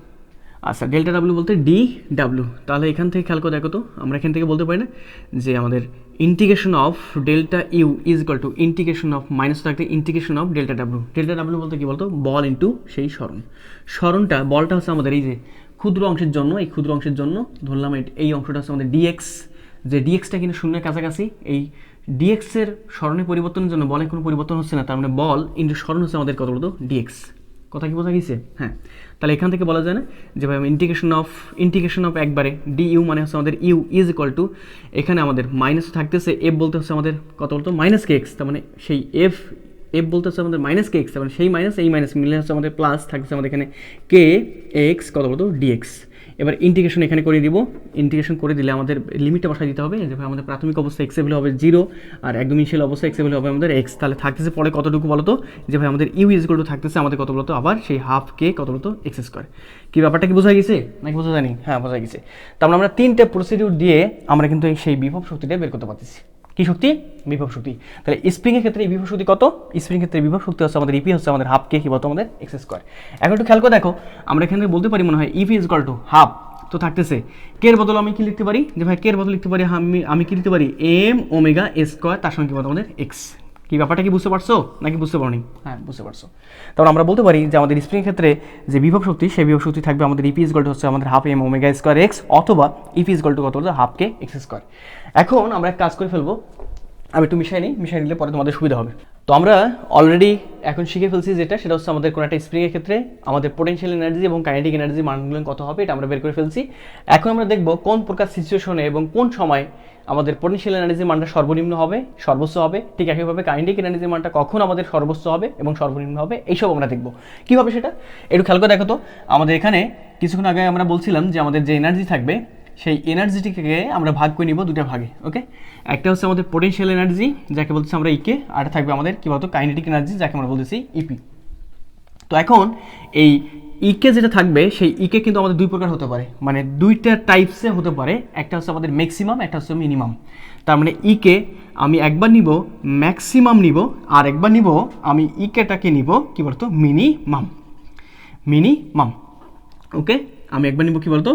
আচ্ছা, ডেল্টা ডাব্লিউ বলতে ডি ডাব্লিউ। তাহলে এখান থেকে খেয়াল করে দেখো তো, আমরা এখান থেকে বলতে পারি না যে আমাদের integration of delta U is equal to integration of minus থাকতে integration of delta W. Delta W বলতে কী বলতো? বল ইন্টু সেই সরণটা, বলটা হচ্ছে আমাদের এই যে ক্ষুদ্র অংশের জন্য, এই ক্ষুদ্র অংশের জন্য ধরলাম এই অংশটা হচ্ছে আমাদের ডিএক্স, যে ডিএক্সটা কিন্তু শূন্যের কাছাকাছি। এই ডিএক্সের সরণে পরিবর্তনের জন্য বলে কোনো পরিবর্তন হচ্ছে না, তার মানে বল ইন্টু সরণ হচ্ছে আমাদের কত বলতো? ডিএক্স। কথা কি বোঝা গেছে? হ্যাঁ, তাহলে এখান থেকে বলা যায় না যে ভাই আমি ইন্টিগ্রেশন অফ একবারে ডি ইউ মানে হচ্ছে আমাদের ইউ ইজ ইকুয়াল টু, এখানে আমাদের মাইনাস থাকতেছে, এফ বলতে হচ্ছে আমাদের কত বলতো? মাইনাস কে এক্স। তার মানে সেই এফ বলতে হচ্ছে আমাদের মাইনাস কে এক্স, তার মানে সেই মাইনাস এই মাইনাস মিলে হচ্ছে আমাদের প্লাস থাকছে আমাদের এখানে কে এক্স কত বলতো? ডিএক্স। এবার ইন্টিগ্রেশন এখানে করে দিব। ইন্টিগ্রেশন করে দিলে আমাদের লিমিটটা বসাই দিতে হবে, যে ভাই আমাদের প্রাথমিক অবস্থা এক্স ভ্যালু হবে 0 আর একদম ইনিশিয়াল অবস্থা এক্স ভ্যালু হবে আমাদের এক্স। তাহলে থাকতেছে পরে কতটুকু বলতো? যে ভাই আমাদের ইউ ইজ ইকুয়াল টু থাকতেছে আমাদের কত বলতো? আবার সেই হাফ কে কত বলতো? X square. কি ব্যাপারটা কি বোঝা গেছে নাকি বোঝা যায়নি? হ্যাঁ, বোঝা গেছে। তারপর আমরা 3টে প্রসিডিউর দিয়ে আমরা কিন্তু সেই বিভব শক্তিটা বের করতে পারতেছি। কি শক্তি? বিভব শক্তি। তাহলে স্প্রিংয়ের ক্ষেত্রে এই বিভব শক্তি কত? স্প্রিংয়ের ক্ষেত্রে বিভব শক্তি হচ্ছে আমাদের ইপি হচ্ছে আমাদের হাফ কে কি বলতো? আমাদের এক্স স্কোয়ার। এখন একটু খেয়াল করে দেখো, আমরা এখানে বলতে পারি মনে হয় EP is equal to half, তো থাকতেছে কের বদল আমি কি লিখতে পারি? যে ভাই কের বদল লিখতে পারি আমি কি লিখতে পারি? এম ওমেগা স্কোয়ার, তার সঙ্গে কি বলতো? আমাদের এক্স। কি ব্যাপারটা কি বুঝতে পারছো নাকি বুঝতে পারোনি? হ্যাঁ, বুঝতে পারছো। তারপর আমরা বলতে পারি যে আমাদের স্প্রিং ক্ষেত্রে যে বিভব শক্তি, সেই বিভব শক্তি থাকবে আমাদের ইপি ইজ ইকুয়াল টু হচ্ছে আমাদের half M omega square x, অথবা ইপি ইজ ইকুয়াল টু কত বলতো? Half K x square. এখন আমরা এক কাজ করে ফেলবো, আমি একটু মিশাই নিলে পরে তোমাদের সুবিধা হবে। তো আমরা অলরেডি এখন শিখে ফেলছি যেটা, সেটা হচ্ছে আমাদের কোনো একটা স্প্রিংয়ের ক্ষেত্রে আমাদের পোটেনশিয়াল এনার্জি এবং কাইনেটিক এনার্জি মানগুলো কত হবে, এটা আমরা বের করে ফেলছি। এখন আমরা দেখব কোন প্রকার সিচুয়েশনে এবং কোন সময় আমাদের পোটেনশিয়াল এনার্জির মানটা সর্বনিম্ন হবে, সর্বোচ্চ হবে, ঠিক একইভাবে কাইনেটিক এনার্জির মানটা কখন আমাদের সর্বোচ্চ হবে এবং সর্বনিম্ন হবে, এইসব আমরা দেখব। কী হবে সেটা একটু খেয়াল করে দেখো তো। আমাদের এখানে কিছুক্ষণ আগে আমরা বলছিলাম যে আমাদের যে এনার্জি থাকবে, সেই এনার্জিটিকে আমরা ভাগ করে নিব দুটো ভাগে। ওকে, একটা হচ্ছে আমাদের পোটেনশিয়াল এনার্জি, যাকে বলতেছি আমরা ইকে, আর থাকবে আমাদের কি বলতো? কাইনেটিক এনার্জি, যাকে আমরা বলতেছি ইপি। তো এখন এই ইকে যেটা থাকবে, সেই ইকে কিন্তু আমাদের দুই প্রকার হতে পারে, মানে দুইটা টাইপসে হতে পারে। একটা হচ্ছে আমাদের ম্যাক্সিমাম, একটা হচ্ছে মিনিমাম। তার মানে ইকে আমি একবার নিব ম্যাক্সিমাম নিব, আর একবার নিব আমি ইকেটাকে নিব কি বলতো? মিনিমাম। ওকে, আমি একবার নিব কি বলতো?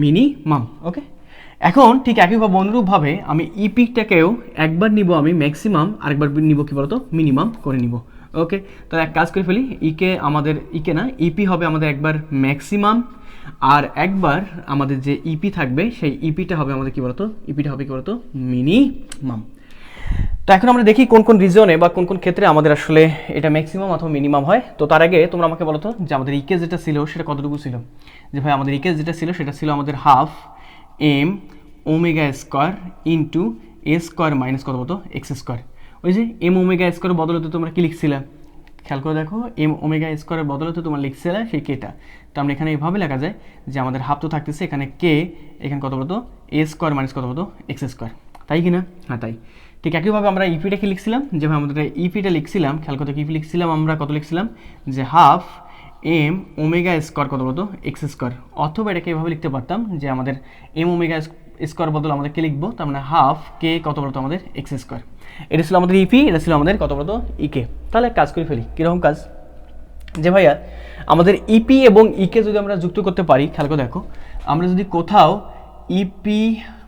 মিনিমাম। ওকে, এখন ঠিক একইভাবে অনুরূপভাবে আমি ইপিটাকেও একবার নিব আমি ম্যাক্সিমাম, আরেকবার নিব কি বলতো? মিনিমাম করে নিব। ওকে, তাহলে এক কাজ করে ফেলি, ইপি হবে আমাদের একবার ম্যাক্সিমাম, আর একবার আমাদের যে ইপি থাকবে, সেই ইপিটা হবে আমাদের কি বলতো? ইপিটা হবে কি বলতো? মিনিমাম। তো এখন আমরা দেখি কোন কোন রিজনে বা কোন কোন ক্ষেত্রে আমাদের আসলে এটা ম্যাক্সিমাম অথবা মিনিমাম হয়। তো তার আগে তোমরা আমাকে বলো তো যে আমাদের ইকে যেটা ছিল সেটা কতটুকু ছিল? যে ভাই আমাদের ইকে যেটা ছিল সেটা ছিল আমাদের half M omega square into A square minus কত বলতো? X square. ওই যে এম ওমেগা স্কোয়ারের বদলতে তোমরা কি লিখছিলে? খেয়াল করে দেখো, এম ওমেগা স্কোয়ারের বদলতে তোমরা লিখছিলে সেই কেটা। তো আমরা এখানে এভাবে লেখা যায় যে আমাদের হাফ তো থাকতেছে এখানে কে, এখানে কত বলতো? এ স্কোয়ার মাইনাস কত বলতো? X square. তাই কি না? হ্যাঁ, তাই। ঠিক একইভাবে আমরা ইপিটাকে লিখছিলাম, যেভাবে আমাদের ইপিটা লিখছিলাম, খেয়াল করতে ইপি লিখছিলাম আমরা কত লিখছিলাম? যে হাফ এম ওমেগা স্কোয়ার কত বলতো? X square. অথবা এটাকে এভাবে লিখতে পারতাম যে আমাদের এম ওমেগা স্কোয়ার বদল আমাদের কে লিখবো, তার মানে হাফ কে কত বলতো? আমাদের এক্স স্কোয়ার। এটা ছিল আমাদের ইপি, এটা ছিল আমাদের কত বলতো? ইকে। তাহলে কাজ করে ফেলি। কীরকম কাজ? যে ভাইয়া আমাদের ইপি এবং ইকে যদি আমরা যুক্ত করতে পারি, খেয়াল করে দেখো, আমরা যদি কোথাও ইপি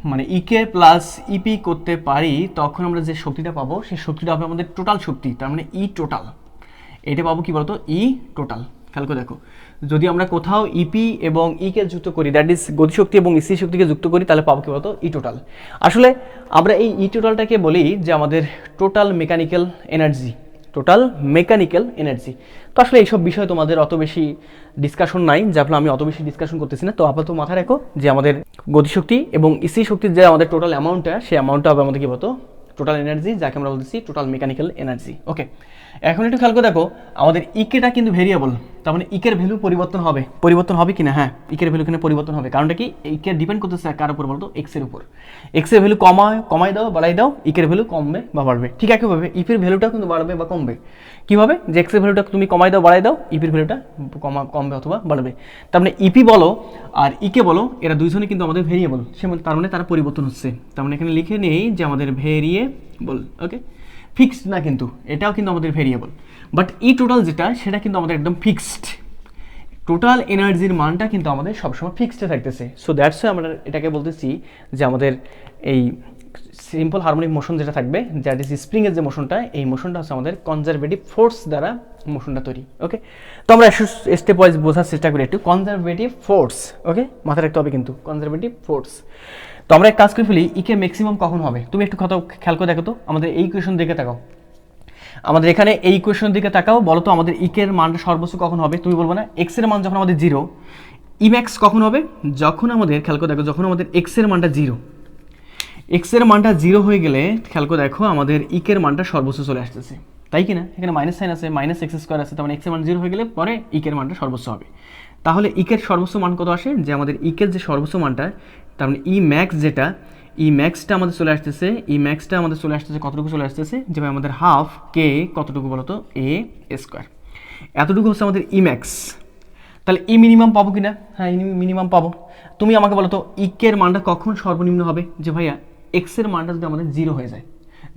মানে ইকে প্লাস ইপি করতে পারি, তখন আমরা যে শক্তিটা পাবো সেই শক্তিটা হবে আমাদের টোটাল শক্তি, তার মানে ই টোটাল। এটা পাবো কি বলতো, ই টোটাল। খেয়াল করে দেখো, যদি আমরা কোথাও ইপি এবং ইকে যুক্ত করি, দ্যাট ইজ গতিশক্তি এবং স্থির শক্তিকে যুক্ত করি, তাহলে পাবো কি বলতো, ই টোটাল। আসলে আমরা এই ই টোটালটাকে বলি যে আমাদের total mechanical energy, total mechanical energy. তো আসলে এইসব বিষয় তোমাদের অত বেশি ডিসকাশন নাই, যার ফলে আমি অত বেশি ডিসকাশন করতেছি না। তো আপাতত মাথায় রাখো যে আমাদের গতিশক্তি এবং স্থির শক্তির যে আমাদের টোটাল অ্যামাউন্টটা, সেই অ্যামাউন্টটা হবে আমাদের কি বলতো, টোটাল এনার্জি, যাকে আমরা বলতেছি টোটাল মেকানিক্যাল এনার্জি। ওকে, এখন একটু খেয়াল করে দেখো, আমাদের ইকেটা কিন্তু ভেরিয়েবল, তার মানে ইকের ভ্যালু পরিবর্তন হবে কিনা? হ্যাঁ, ইকের ভ্যালু এখানে পরিবর্তন হবে। কারণটা কি, ইকে ডিপেন্ড করতেছে কার উপর বলতো, এক্স এর উপর। এক্স এর ভ্যালু কমাই দাও বাড়াই দাও, ইকের ভ্যালু কমবে বা বাড়বে। ঠিক একইভাবে ইপির ভ্যালুটাও কিন্তু বাড়বে বা কমবে। কিভাবে, যে এক্স এর ভ্যালুটা তুমি কমাই দাও বাড়াই দাও, ইপির ভ্যালুটা কমবে অথবা বাড়বে। তার মানে ইপি বলো আর ইকে বলো, এরা দুইজনে কিন্তু আমাদের ভেরিয়েবল, তার মানে তারা পরিবর্তন হচ্ছে। তার মানে এখানে লিখে নেই যে আমাদের ভেরিয়েবল। ওকে, ফিক্সড না কিন্তু, এটাও কিন্তু আমাদের ভেরিয়েবল। বাট ই টোটাল যেটা, সেটা কিন্তু আমাদের একদম ফিক্সড। টোটাল এনার্জির মানটা কিন্তু আমাদের সবসময় ফিক্সডে থাকতেছে। সো দ্যাটস ওয়াই আমরা এটাকে বলতেছি যে আমাদের এই সিম্পল হারমোনিক মোশন যেটা থাকবে, দ্যাট ইজ স্প্রিংয়ের যে মোশনটা, এই মোশনটা হচ্ছে আমাদের কনজারভেটিভ ফোর্স দ্বারা মোশনটা তৈরি। ওকে, তো আমরা স্টেপ ওয়াইজ বোঝার চেষ্টা করি একটু। কনজারভেটিভ ফোর্স, ওকে, মাথায় রাখতে হবে কিন্তু, কনজারভেটিভ ফোর্স। তো আমরা এক কাজ করে ফেলি, ইকে ম্যাক্সিমাম কখন হবে? তুমি একটু কথা খেয়াল করে দেখো তো, আমাদের এই ইকুয়েশন দিকে তাকাও, আমাদের এখানে এই ইকুয়েশন দিকে তাকাও, বলো তো আমাদের ইকের মানটা সর্বোচ্চ কখন হবে? তুমি বলবো না এক্স এর মান যখন আমাদের 0, ইম্যাক্স কখন হবে? যখন আমাদের, খেয়াল করে দেখো, যখন আমাদের এক্স এর মানটা 0, এক্স এর মানটা 0 হয়ে গেলে খেয়াল করে দেখো আমাদের ইকের মানটা সর্বোচ্চ চলে আসতেছে, তাই কি না? এখানে মাইনাস সাইন আছে, মাইনাস এক্স স্কোয়ার আছে, তার মানে এক্স এর মান 0 হয়ে গেলে পরে ইকের মানটা সর্বোচ্চ হবে। তাহলে ইকের সর্বোচ্চ মান কত আসে? যে আমাদের ইকের যে সর্বোচ্চ মানটা, তার মানে ই ম্যাক্স যেটা, ই ম্যাক্সটা আমাদের চলে আসতেছে, ই ম্যাক্সটা আমাদের চলে আসতেছে কতটুকু চলে আসতেছে, যে ভাই আমাদের হাফ কে কতটুকু বলো তো, এ স্কোয়ার, এতটুকু হচ্ছে আমাদের ই ম্যাক্স। তাহলে ই মিনিমাম পাবো কিনা? হ্যাঁ, ই মিনিমাম পাবো। তুমি আমাকে বলো তো ইকের মানটা কখন সর্বনিম্ন হবে? যে ভাইয়া এক্স এর মানটা যদি আমাদের 0 হয়ে যায়,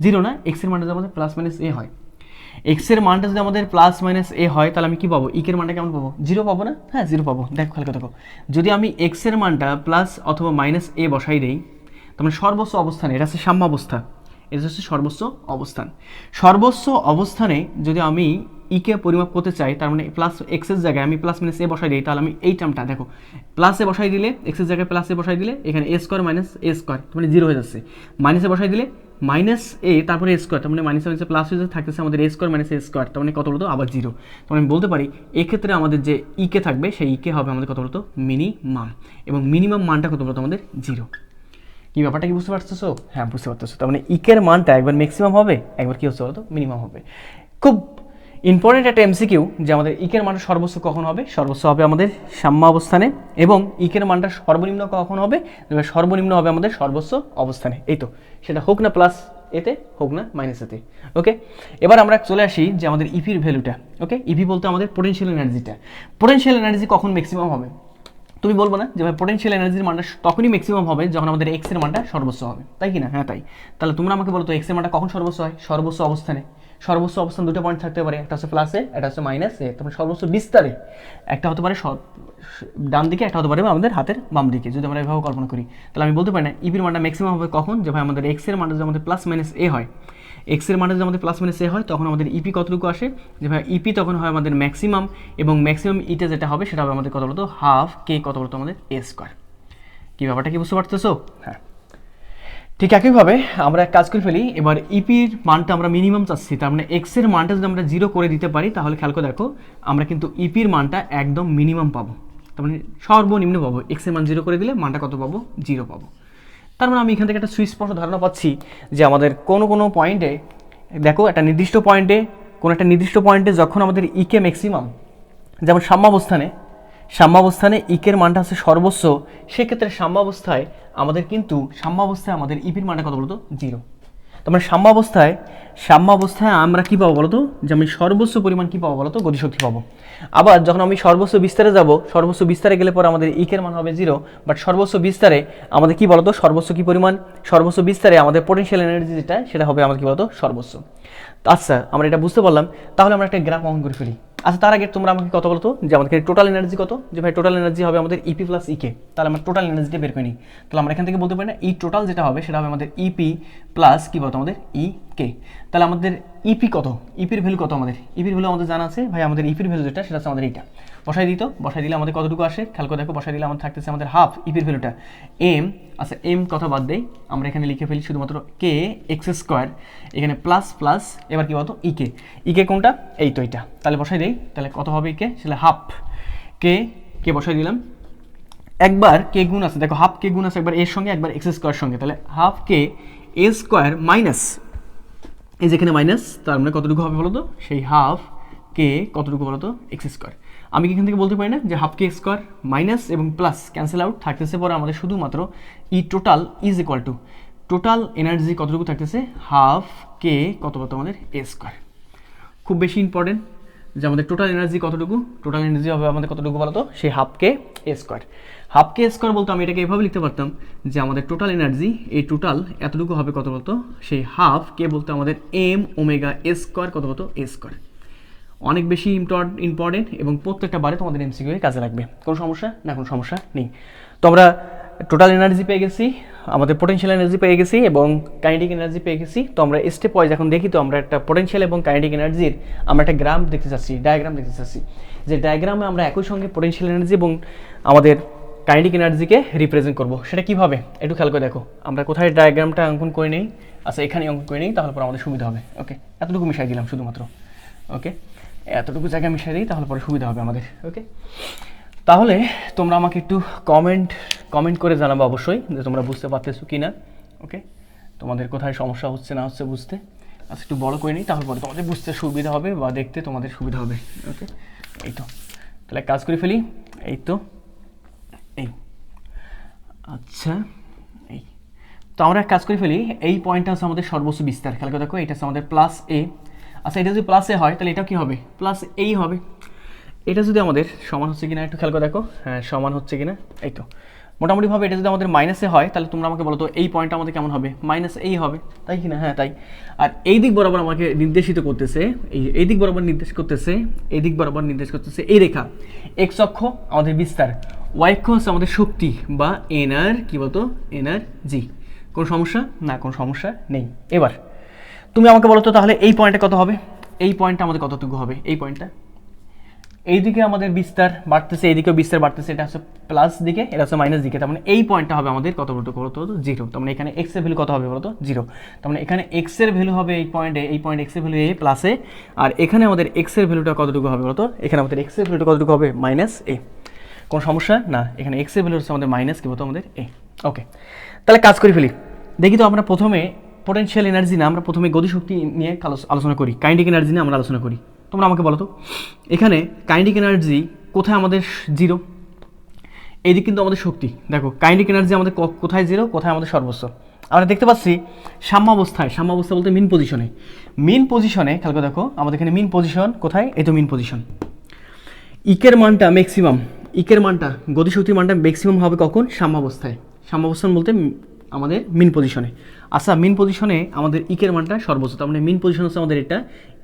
0 না, এক্স এর মানটা যদি আমাদের প্লাস মাইনাস এ হয়, এক্স এর মানটা যদি আমাদের প্লাস মাইনাস এ হয়, তাহলে আমি কি পাবো? ইকের মানটা কেমন পাবো? 0 পাবো না? হ্যাঁ, 0 পাবো। দেখো, খেয়াল করে দেখো, যদি আমি এক্স এর মানটা প্লাস অথবা মাইনাস এ বসাই দেই, তার মানে সর্বোচ্চ অবস্থানে, এটা হচ্ছে সাম্যাবস্থা, এটা হচ্ছে সর্বোচ্চ অবস্থান। সর্বোচ্চ অবস্থানে যদি আমি ইকে পরিমাপ করতে চাই, তার মানে প্লাস এক্সের জায়গায় আমি প্লাস মাইনাস এ বসাই দিই, তাহলে আমি এই টার্মটা দেখো, প্লাসে বসাই দিলে, এক্সের জায়গায় প্লাসে বসাই দিলে, এখানে A square minus A square, মানে 0 হয়ে যাচ্ছে। মাইনাসে বসাই দিলে মাইনাস এ, তারপরে এ স্কোয়ার, তার মানে মাইনাসে মাইনাসে প্লাস হয়ে থাকতেছে আমাদের এ স্কোয়ার মাইনাস এ স্কোয়ার, তার মানে কত বলতো, আবার 0। তো আমি বলতে পারি এক্ষেত্রে আমাদের যে ইকে থাকবে, সেই ইকে হবে আমাদের কত বলতো, মিনিমাম। এবং মিনিমাম মানটা কত বলতো আমাদের 0। কি ব্যাপারটা কি বুঝতে পারতেছো? হ্যাঁ, বুঝতে পারতেছো। তার মানে ইকের মানটা একবার ম্যাক্সিমাম হবে, একবার কি হচ্ছে বলতো, মিনিমাম হবে। খুব ইম্পর্টেন্ট একটা এমসিকিউ, যে আমাদের ইকের মানটা সর্বোচ্চ কখন হবে? সর্বোচ্চ হবে আমাদের সাম্য অবস্থানে। এবং ইকের মানটা সর্বনিম্ন কখন হবে? সর্বনিম্ন হবে আমাদের সর্বোচ্চ অবস্থানে। এই তো, সেটা হোক না প্লাস এতে, হোক না মাইনাস এতে। ওকে, এবার আমরা চলে আসি যে আমাদের ইপির ভ্যালুটা। ওকে, ইপি বলতে আমাদের পোটেনশিয়াল এনার্জিটা। পোটেনশিয়াল এনার্জি কখন ম্যাক্সিমাম হবে? তুমি বলবো না যে ভাই পোটেনশিয়াল এনার্জির মানটা তখনই ম্যাক্সিমাম হবে যখন আমাদের এক্স এর মানটা সর্বোচ্চ হবে, তাই কি না? হ্যাঁ, তাই। তাহলে তোমরা আমাকে বলো তো এক্স এর মানটা কখন সর্বোচ্চ হয়? সর্বোচ্চ অবস্থানে। সর্বোচ্চ অবস্থান দুটো পয়েন্ট থাকতে পারে, একটা হচ্ছে প্লাসে, একটা হচ্ছে মাইনাসে। তারপরে সর্বোচ্চ বিস্তারে একটা হতে পারে ডান দিকে, একটা হতে পারে আমাদের হাতের বাম দিকে, যদি আমরা এভাবে কল্পনা করি। তাহলে আমি বলতে পারি না ইপির মানটা ম্যাক্সিমাম হবে কখন? যে ভাই আমাদের এক্স এর মানটা যদি আমাদের প্লাস মাইনাস এ হয়, এক্স এর মানটা যদি আমাদের প্লাস মাইনাস এ হয়, তখন আমাদের ইপি কতটুকু আসে? যে ভাই ইপি তখন হয় আমাদের ম্যাক্সিমাম, এবং ম্যাক্সিমাম ইটা যেটা হবে সেটা হবে আমাদের কত বলতো, হাফ কে কত বলতো আমাদের এ স্কোয়ার। কি ব্যাপারটা কি বুঝতে পারতেছো? হ্যাঁ, ঠিক একইভাবে আমরা এক কাজ করে ফেলি, এবার ইপির মানটা আমরা মিনিমাম চাচ্ছি, তার মানে এক্স এর মানটা যদি আমরা 0 করে দিতে পারি, তাহলে খেয়াল করে দেখো আমরা কিন্তু ইপির মানটা একদম মিনিমাম পাবো, তার মানে সর্বনিম্ন পাবো। এক্স এর মান 0 করে দিলে মানটা কত পাবো? 0 পাবো। তার মানে আমি এখান থেকে একটা সুস্পষ্ট ধারণা পাচ্ছি যে আমাদের কোনো পয়েন্টে, দেখো একটা নির্দিষ্ট পয়েন্টে যখন আমাদের ইকে ম্যাক্সিমাম, যেমন সাম্যাবস্থানে ইকের মানটা হচ্ছে সর্বোচ্চ, সেক্ষেত্রে সাম্যাবস্থায় আমাদের ইপির মানটা কত বলতো? 0। তার মানে সাম্যাবস্থায় আমরা কি পাবো বলতো, যে আমি সর্বোচ্চ পরিমাণ কি পাবো বলতো, গতিশক্তি পাবো। আবার যখন আমি সর্বোচ্চ বিস্তারে যাব, সর্বোচ্চ বিস্তারে গেলে পরে আমাদের ইকের মান হবে 0, বাট সর্বোচ্চ বিস্তারে আমাদের কি বলতো, সর্বোচ্চ কি পরিমাণ, সর্বোচ্চ বিস্তারে আমাদের পোটেনশিয়াল এনার্জি যেটা, সেটা হবে আমাদের কি বলতো, সর্বোচ্চ। আচ্ছা, আমরা এটা বুঝতে পারলাম। তাহলে আমরা একটা গ্রাফ অঙ্কন করে ফেলি। আচ্ছা তার আগে তোমরা আমাকে কত বলতো যে আমাদের টোটাল এনার্জি কত, যে ভাই টোটাল এনার্জি হবে আমাদের ইপি প্লাস ইকে, তাহলে আমরা টোটাল এনার্জিটা বের করে নিই। তাহলে আমরা এখান থেকে বলতে পারি না ই টোটাল যেটা হবে সেটা হবে আমাদের ইপি প্লাস কি বলতো আমাদের ই কে। তাহলে আমাদের ইপি কত, ইপির ভ্যালু কত, আমাদের ইপির ভ্যালু আমাদের জানা আছে ভাই, আমাদের ইপির ভ্যালু যেটা সেটা হচ্ছে আমাদের এইটা। বসাই দিত, বসাই দিলে আমাদের কতটুকু আসে খেয়াল করে দেখো, বসাই দিলে আমাদের থাকতেছে আমাদের হাফ ইপির ভ্যালুটা এম। আচ্ছা এম কথা বাদ দেই, আমরা এখানে লিখে ফেলি শুধুমাত্র কে এক্স স্কোয়ার, এখানে প্লাস প্লাস এবার কি বলতো ইকে, ইকে কোনটা এই তো এটা, তাহলে বসাই দেই, তাহলে কত হবে ইকে, সেটা হাফ কে, কে বসাই দিলাম, একবার কে গুণ আছে দেখো, হাফ কে গুণ আছে একবার এর সঙ্গে একবার এক্স স্কোয়ার সঙ্গে, তাহলে হাফ কে এ স্কোয়ার মাইনাস এই যেখানে মাইনাস, তার মানে কতটুকু হবে বলো তো, সেই হাফ কে কতটুকু বলো তো এক্স স্কোয়ার। আমি কি এখান থেকে বলতে পারি না যে হাফ কে স্কোয়ার মাইনাস এবং প্লাস ক্যান্সেল আউট থাকতেছে, পরে আমাদের শুধুমাত্র E total is equal to total energy কতটুকু থাকতেছে, হাফ কে কত কত আমাদের এ স্কোয়ার। খুব বেশি ইম্পর্টেন্ট যে আমাদের টোটাল এনার্জি কতটুকু, টোটাল এনার্জি হবে আমাদের কতটুকু বলতো, সেই হাফ কে এ স্কোয়ার। হাফ কে স্কোয়ার বলতো আমি এটাকে এভাবে লিখতে পারতাম যে আমাদের টোটাল এনার্জি এই টোটাল এতটুকু হবে কত বলতো, সেই হাফ কে বলতে আমাদের এম ওমেগা এ স্কোয়ার কত কত এ স্কোয়ার। অনেক বেশি ইম্পর্টেন্ট এবং প্রত্যেকটা বারে তোমাদের এমসিকিউ এর কাজে লাগবে। কোনো সমস্যা না, কোনো সমস্যা নেই। তো আমরা টোটাল এনার্জি পেয়ে গেছি, আমাদের পোটেনশিয়াল এনার্জি পেয়ে গেছি এবং কাইনেটিক এনার্জি পেয়ে গেছি। তো আমরা স্টেপ ওয়াইজ এখন দেখি, তো আমরা একটা পোটেনশিয়াল এবং কাইনেটিক এনার্জির আমরা একটা গ্রাফ দেখতে চাচ্ছি, ডায়াগ্রাম দেখতে চাচ্ছি, যে ডায়াগ্রামে আমরা একই সঙ্গে পোটেনশিয়াল এনার্জি এবং আমাদের কাইনেটিক এনার্জিকে রিপ্রেজেন্ট করব। সেটা কীভাবে একটু খেয়াল করে দেখো, আমরা কোথায় ডায়াগ্রামটা অঙ্কন করে নিই, আচ্ছা এখানে অঙ্কন করে নিই, তাহলে পরে আমাদের সুবিধা হবে। ওকে, এতটুকু মিশাই দিলাম শুধুমাত্র, ওকে এতটুকু জায়গায় মিশিয়ে দিই, তাহলে পরে সুবিধা হবে আমাদের। ওকে, তাহলে তোমরা আমাকে একটু কমেন্ট করে জানাবো অবশ্যই যে তোমরা বুঝতে পারতেছো কি না। ওকে, তোমাদের কোথায় সমস্যা হচ্ছে না হচ্ছে বুঝতে। আচ্ছা একটু বড় করে নিই, তাহলে পরে তোমাদের বুঝতে সুবিধা হবে বা দেখতে তোমাদের সুবিধা হবে। ওকে, এই তো, তাহলে কাজ করে ফেলি, এই তো এই, আচ্ছা এই তো আমরা কাজ করে ফেলি। এই পয়েন্টটা হচ্ছে আমাদের সর্বোচ্চ বিস্তার, খেয়াল করে দেখো, এটা হচ্ছে আমাদের প্লাস এ। আচ্ছা এটা যদি প্লাস এ হয় তাহলে এটা কি হবে, প্লাস এই হবে। এটা যদি আমাদের সমান হচ্ছে কিনা একটু খেয়াল করে দেখো, হ্যাঁ সমান হচ্ছে কিনা, এই তো মোটামুটিভাবে। এটা যদি আমাদের মাইনাসে হয় তাহলে তোমরা আমাকে বলো তো এই পয়েন্টটা আমাদের কেমন হবে, মাইনাস এই হবে, তাই কিনা, হ্যাঁ তাই। আর এই দিক বরাবর আমাকে নির্দেশিত করতেছে, এই দিক বরাবর নির্দেশ করতেছে, এই দিক বরাবর নির্দেশ করতেছে এই রেখা। এক্স অক্ষ আমাদের বিস্তার, ওয়াই অক্ষ হচ্ছে আমাদের শক্তি বা এনার কি বলতো এনার্জি। কোনো সমস্যা না, কোনো সমস্যা নেই। এবার তুমি আমাকে বলো তো তাহলে এই পয়েন্টে কত হবে, এই পয়েন্টটা আমাদের কতটুকু হবে, এই পয়েন্টটা এইদিকে আমাদের বিস্তার বাড়তেছে, এইদিকেও বিস্তার বাড়তেছে, এটা হচ্ছে প্লাস দিকে, এটা হচ্ছে মাইনাস দিকে, তার মানে এই পয়েন্টটা হবে আমাদের কত বলতো জিরো। তার মানে এখানে এক্স এর ভ্যালু কত হবে বলতো জিরো। তার মানে এখানে এক্স এর ভ্যালু হবে এই পয়েন্টে, এই পয়েন্ট এক্স এর ভ্যালু এ প্লাসে, আর এখানে আমাদের এক্স এর ভ্যালুটা কতটুকু হবে বলতো, এখানে আমাদের এক্স এর ভ্যালুটা কতটুকু হবে মাইনাস এ। কোনো সমস্যা না, এখানে এক্স এর ভ্যালু হচ্ছে আমাদের মাইনাস কি বলতো আমাদের এ। ওকে, তাহলে কাজ করে ফেলি, দেখি তো আমরা প্রথমে পোটেনশিয়াল এনার্জি না, আমরা প্রথমে গতিশক্তি নিয়ে আলোচনা করি, কাইনেটিক এনার্জি নিয়ে আমরা আলোচনা করি। তোমরা আমাকে বলো তো এখানে কাইনেটিক এনার্জি কোথায় আমাদের জিরো, এইদিক কিন্তু আমাদের শক্তি। দেখো কাইনেটিক এনার্জি আমাদের কোথায় জিরো, কোথায় আমাদের সর্বোচ্চ। আমরা দেখতে পাচ্ছি সাম্যাবস্থায়, সাম্যাবস্থা বলতে মিন পজিশনে, মিন পজিশনে খেয়াল করে দেখো আমাদের এখানে মিন পজিশন কোথায়, এই তো মিন পজিশন। ইকের মানটা ম্যাক্সিমাম, ইকের মানটা গতিশক্তির মানটা ম্যাক্সিমাম হবে কখন, সাম্যাবস্থায়। সাম্যাবস্থান বলতে আমাদের মিন পজিশনে। আচ্ছা মিন পজিশনে আমাদের ইকের মানটা সর্বোচ্চ, তার মানে মিন পজিশন হচ্ছে আমাদের এটা,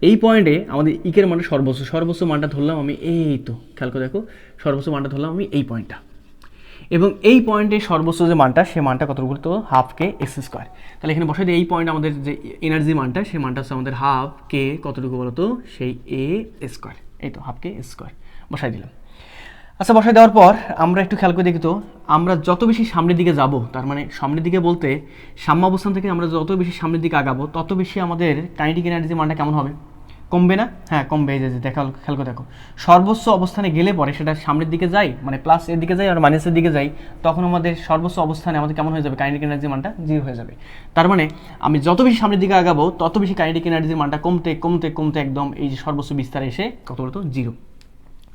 এই পয়েন্টে আমাদের ইকের মানটা সর্বোচ্চ, সর্বোচ্চ মানটা ধরলাম আমি এই তো, খেয়াল করে দেখো সর্বোচ্চ মানটা ধরলাম আমি এই পয়েন্টটা, এবং এই পয়েন্টে সর্বোচ্চ যে মানটা সে মানটা কত বলতো হাফ কে এক্স স্কোয়ার। তাহলে এখানে বসাই দিই এই পয়েন্ট আমাদের যে এনার্জি মানটা, সেই মানটা হচ্ছে আমাদের হাফ কে কতটুকু বলতো সেই এ স্কোয়ার, এই তো হাফ কে স্কোয়ার বসাই দিলাম। আচ্ছা বসাই দেওয়ার পর আমরা একটু খেয়াল করে দেখি তো, আমরা যত বেশি সামনের দিকে যাব, তার মানে সামনের দিকে বলতে সাম্যাবস্থান থেকে আমরা যত বেশি সামনের দিকে আগাবো তত বেশি আমাদের কাইনেটিক এনার্জি মানটা কেমন হবে, কমবে না, হ্যাঁ কমবে। এই যে দেখা খেয়াল করে দেখো সর্বোচ্চ অবস্থানে গেলে পরে সেটা সামনের দিকে যায়, মানে প্লাস এর দিকে যায় আর মাইনাসের দিকে যায়, তখন আমাদের সর্বোচ্চ অবস্থানে আমাদের কেমন হয়ে যাবে, কাইনেটিক এনার্জি মানটা জিরো হয়ে যাবে। তার মানে আমি যত বেশি সামনের দিকে আগাবো তত বেশি কাইনেটিক এনার্জির মানটা কমতে কমতে কমতে একদম এই যে সর্বোচ্চ বিস্তারে এসে কত বলতো জিরো।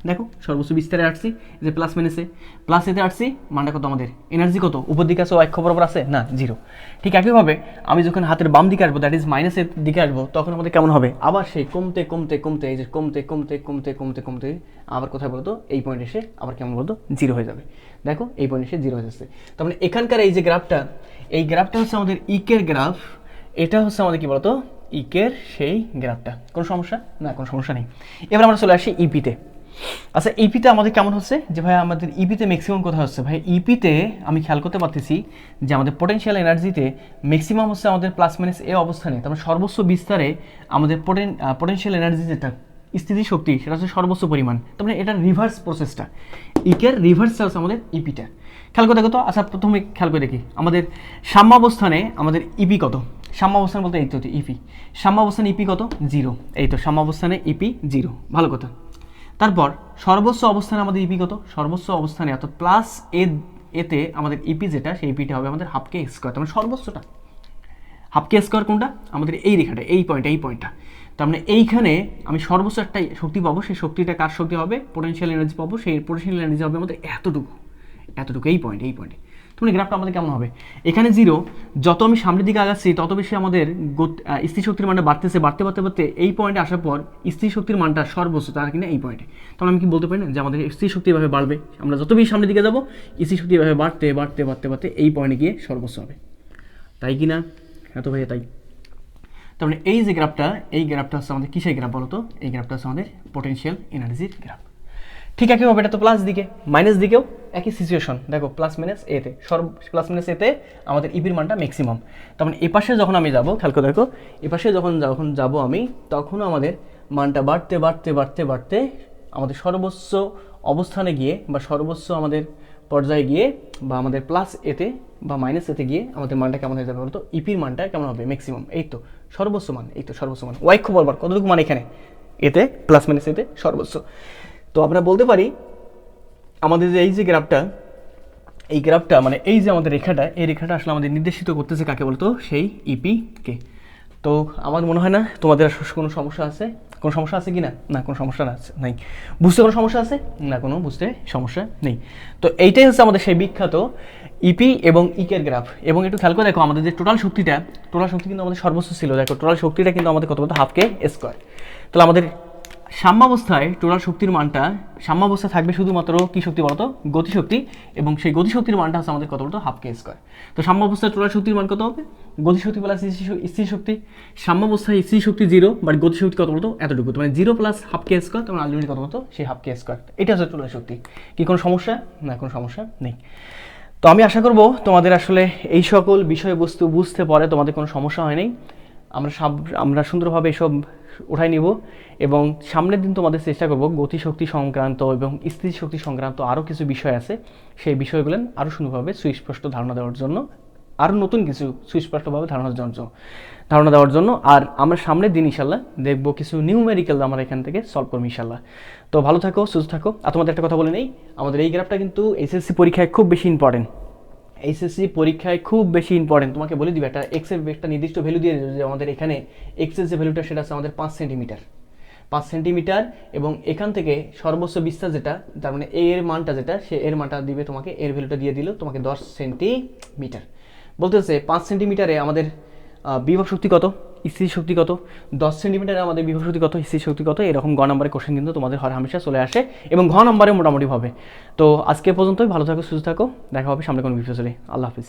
দেখো সর্বোচ্চ বিস্তারে আসছি, যে প্লাস মাইনাসে, প্লাস এতে আসছি, মানটা কত আমাদের এনার্জি কত উপর দিকে আছে, অক্ষ বরাবর আছে না জিরো। ঠিক একইভাবে আমি যখন হাতের বাম দিকে আসবো, দ্যাট ইজ মাইনাসের দিকে আসবো, তখন আমাদের কেমন হবে, আবার সেই কমতে কমতে কমতে এই যে কমতে কমতে কমতে কমতে কমতে আবার কোথায় বলতো এই পয়েন্ট এসে আবার কেমন বলতো জিরো হয়ে যাবে। দেখো এই পয়েন্ট এসে জিরো হয়ে যাচ্ছে। তার মানে এখানকার এই যে গ্রাফটা, এই গ্রাফটা হচ্ছে আমাদের ইকের গ্রাফ, এটা হচ্ছে আমাদের কি বলতো ইকের সেই গ্রাফটা। কোনো সমস্যা? না, কোনো সমস্যা নেই। এবার আমরা চলে আসি ইপিতে। আচ্ছা, ইপিতে আমাদের কেমন হচ্ছে যে ভাই আমাদের ইপিতে ম্যাক্সিমাম কোথায় হচ্ছে? ভাই ইপিতে আমি খেয়াল করতে পারতেছি যে আমাদের পোটেনশিয়াল এনার্জিতে ম্যাক্সিমাম হচ্ছে আমাদের প্লাস মাইনাস এ অবস্থানে, তারপরে সর্বোচ্চ বিস্তারে আমাদের পোটেনশিয়াল এনার্জি যেটা স্থিতি শক্তি সেটা হচ্ছে সর্বোচ্চ পরিমাণ। তার মানে এটার রিভার্স প্রসেসটা, ইকের রিভার্সটা হচ্ছে আমাদের ইপিটা। খেয়াল করে দেখো তো। আচ্ছা, প্রথমে খেয়াল করে দেখি আমাদের সাম্যাবস্থানে আমাদের ইপি কত। সাম্যাবস্থান বলতে এই তো ইপি, সাম্যাবস্থানে ইপি কত? 0। এই তো সাম্যাবস্থানে ইপি 0, ভালো কথা। তারপর সর্বোচ্চ অবস্থানে আমাদের ইপি কত? সর্বোচ্চ অবস্থানে অর্থাৎ প্লাস এতে আমাদের ইপি যেটা, সেই ইপিটা হবে আমাদের হাফ কে স্কোয়ার। তার মানে সর্বোচ্চটা হাফ কে স্কোয়ার কোনটা? আমাদের এই রেখাটা, এই পয়েন্টটা। তার মানে এইখানে আমি সর্বোচ্চ একটা শক্তি পাবো, সেই শক্তিটা কার শক্তি হবে? পোটেনশিয়াল এনার্জি পাবো। সেই পোটেনশিয়াল এনার্জি হবে আমাদের এতটুকু, এই পয়েন্টে। তুমি গ্রাফটা আমাদের কেমন হবে? এখানে 0, যত আমি সামনের দিকে আগাচ্ছি তত বেশি আমাদের স্থির শক্তির মানটা বাড়তে এই পয়েন্টে আসার পর স্থির শক্তির মানটা সর্বোচ্চ তার কিনা এই পয়েন্টে। তাহলে আমি কি বলতে পারি না যে আমাদের স্থির শক্তি এভাবে বাড়বে? আমরা যত বেশি সামনের দিকে যাবো স্থির শক্তি এভাবে বাড়তে এই পয়েন্টে গিয়ে সর্বোচ্চ হবে, তাই কি না? হ্যাঁ তো ভাই তাই। তার মানে এই যে গ্রাফটা, এই গ্রাফটা হচ্ছে আমাদের কিসের গ্রাফ বলো তো? এই গ্রাফটা হচ্ছে আমাদের পোটেনশিয়াল এনার্জির গ্রাফ। ঠিক একইভাবে এটা তো প্লাস দিকে, মাইনাস দিকেও একই সিচুয়েশন। দেখো প্লাস মাইনাস এতে আমাদের ইপির মানটা ম্যাক্সিমাম। তার মানে এপাশে যখন আমি যাবো, খেয়াল করে দেখো, এপাশে যখন যাবো আমি, তখনও আমাদের মানটা বাড়তে আমাদের সর্বোচ্চ অবস্থানে গিয়ে বা সর্বোচ্চ আমাদের পর্যায়ে গিয়ে বা আমাদের প্লাস এতে বা মাইনাস এতে গিয়ে আমাদের মানটা কেমন হয়ে যাবে বলতো? ইপির মানটা কেমন হবে? ম্যাক্সিমাম। এই তো সর্বোচ্চ মান, ওয়াই খুব বলবার কতটুকু মান এখানে এতে প্লাস মাইনাস এতে সর্বোচ্চ। তো আমরা বলতে পারি আমাদের যে এই যে গ্রাফটা, এই গ্রাফটা মানে এই যে আমাদের রেখাটা, এই রেখাটা আসলে আমাদের নির্দেশিত করতেছে কাকে বলতো? সেই ইপিকে। তো আমার মনে হয় না তোমাদের কোনো সমস্যা আছে। কোনো সমস্যা আছে কি না? না, কোনো সমস্যা নাই। বুঝতে কোনো সমস্যা আছে? না, কোনো বুঝতে সমস্যা নেই। তো এইটাই হচ্ছে আমাদের সেই বিখ্যাত ইপি এবং ইকের গ্রাফ। এবং একটু খেয়াল করে দেখো আমাদের যে টোটাল শক্তি কিন্তু আমাদের সর্বোচ্চ ছিল। দেখো টোটাল শক্তিটা কিন্তু আমাদের কত বলতো? Half K square. তাহলে আমাদের সাম্যাবস্থায় টোটাল শক্তির মানটা, সাম্যাবস্থায় থাকবে শুধুমাত্র কি শক্তি বলতো? গতিশক্তি। এবং সেই গতিশক্তির মানটা হচ্ছে আমাদের কত বলতো? Half K square. তো সাম্যাবস্থায় টোটাল শক্তির মান কত হবে? গতিশক্তি প্লাস স্থির শক্তি। সাম্যাবস্থায় স্থির শক্তি 0, বাট গতিশক্তি কত বলতো? এতটুকু। মানে 0 প্লাস হাফ কে স্কোয়ার, তখন আলটিমেটলি কত বলতো? সেই হাফ কে স্কোয়ার। এটা হচ্ছে টোটাল শক্তি। কি কোনো সমস্যা? না, কোনো সমস্যা নেই। তো আমি আশা করব তোমাদের আসলে এই সকল বিষয়বস্তু বুঝতে পারে তোমাদের কোনো সমস্যা হয় নাই। আমরা সুন্দরভাবে এসব উঠাই নিব এবং সামনের দিন তোমাদের চেষ্টা করব গতিশক্তি সংক্রান্ত এবং স্থিতিশক্তি সংক্রান্ত আরও কিছু বিষয় আছে, সেই বিষয়গুলো আরও সুন্দরভাবে সুস্পষ্ট ধারণা দেওয়ার জন্য, আরও নতুন কিছু সুস্পষ্টভাবে ধারণা দেওয়ার জন্য। আর আমরা সামনের দিন ইনশাল্লাহ দেখব কিছু নিউমেরিক্যাল আমরা এখান থেকে সলভ করবো ইনশাল্লাহ। তো ভালো থাকো, সুস্থ থাকো। আর তোমাদের একটা কথা বলে নেই, আমাদের এই গ্রাফটা কিন্তু এসএসসি পরীক্ষায় খুব বেশি ইম্পর্টেন্ট। তোমাকে বলে দিবে একটা এক্সের একটা নির্দিষ্ট ভ্যালু দিয়ে দেবে যে আমাদের এখানে এক্সের যে ভ্যালুটা সেটা আছে আমাদের 5 সেন্টিমিটার এবং এখান থেকে সর্বোচ্চ বিস্তার যেটা, তার মানে এর মানটা যেটা, সে এর মানটা দিবে তোমাকে, এর ভ্যালুটা দিয়ে দিল তোমাকে 10 সেন্টিমিটার। বলতেছে 5 সেন্টিমিটারে আমাদের বিভব শক্তি কত, স্থির শক্তি কত, 10 সেন্টিমিটারে আমাদের বিভব শক্তি কত, স্থির শক্তি কত, এরকম গ নম্বরের কোশ্চেন কিন্তু তোমাদের হর হামেশা চলে আসে এবং ঘ নম্বরে মোটামুটি হবে। তো আজকে পর্যন্তই, ভালো থাকো, সুস্থ থাকো, দেখা হবে সামনে কোনো ভিডিও চলে। আল্লাহ হাফিজ।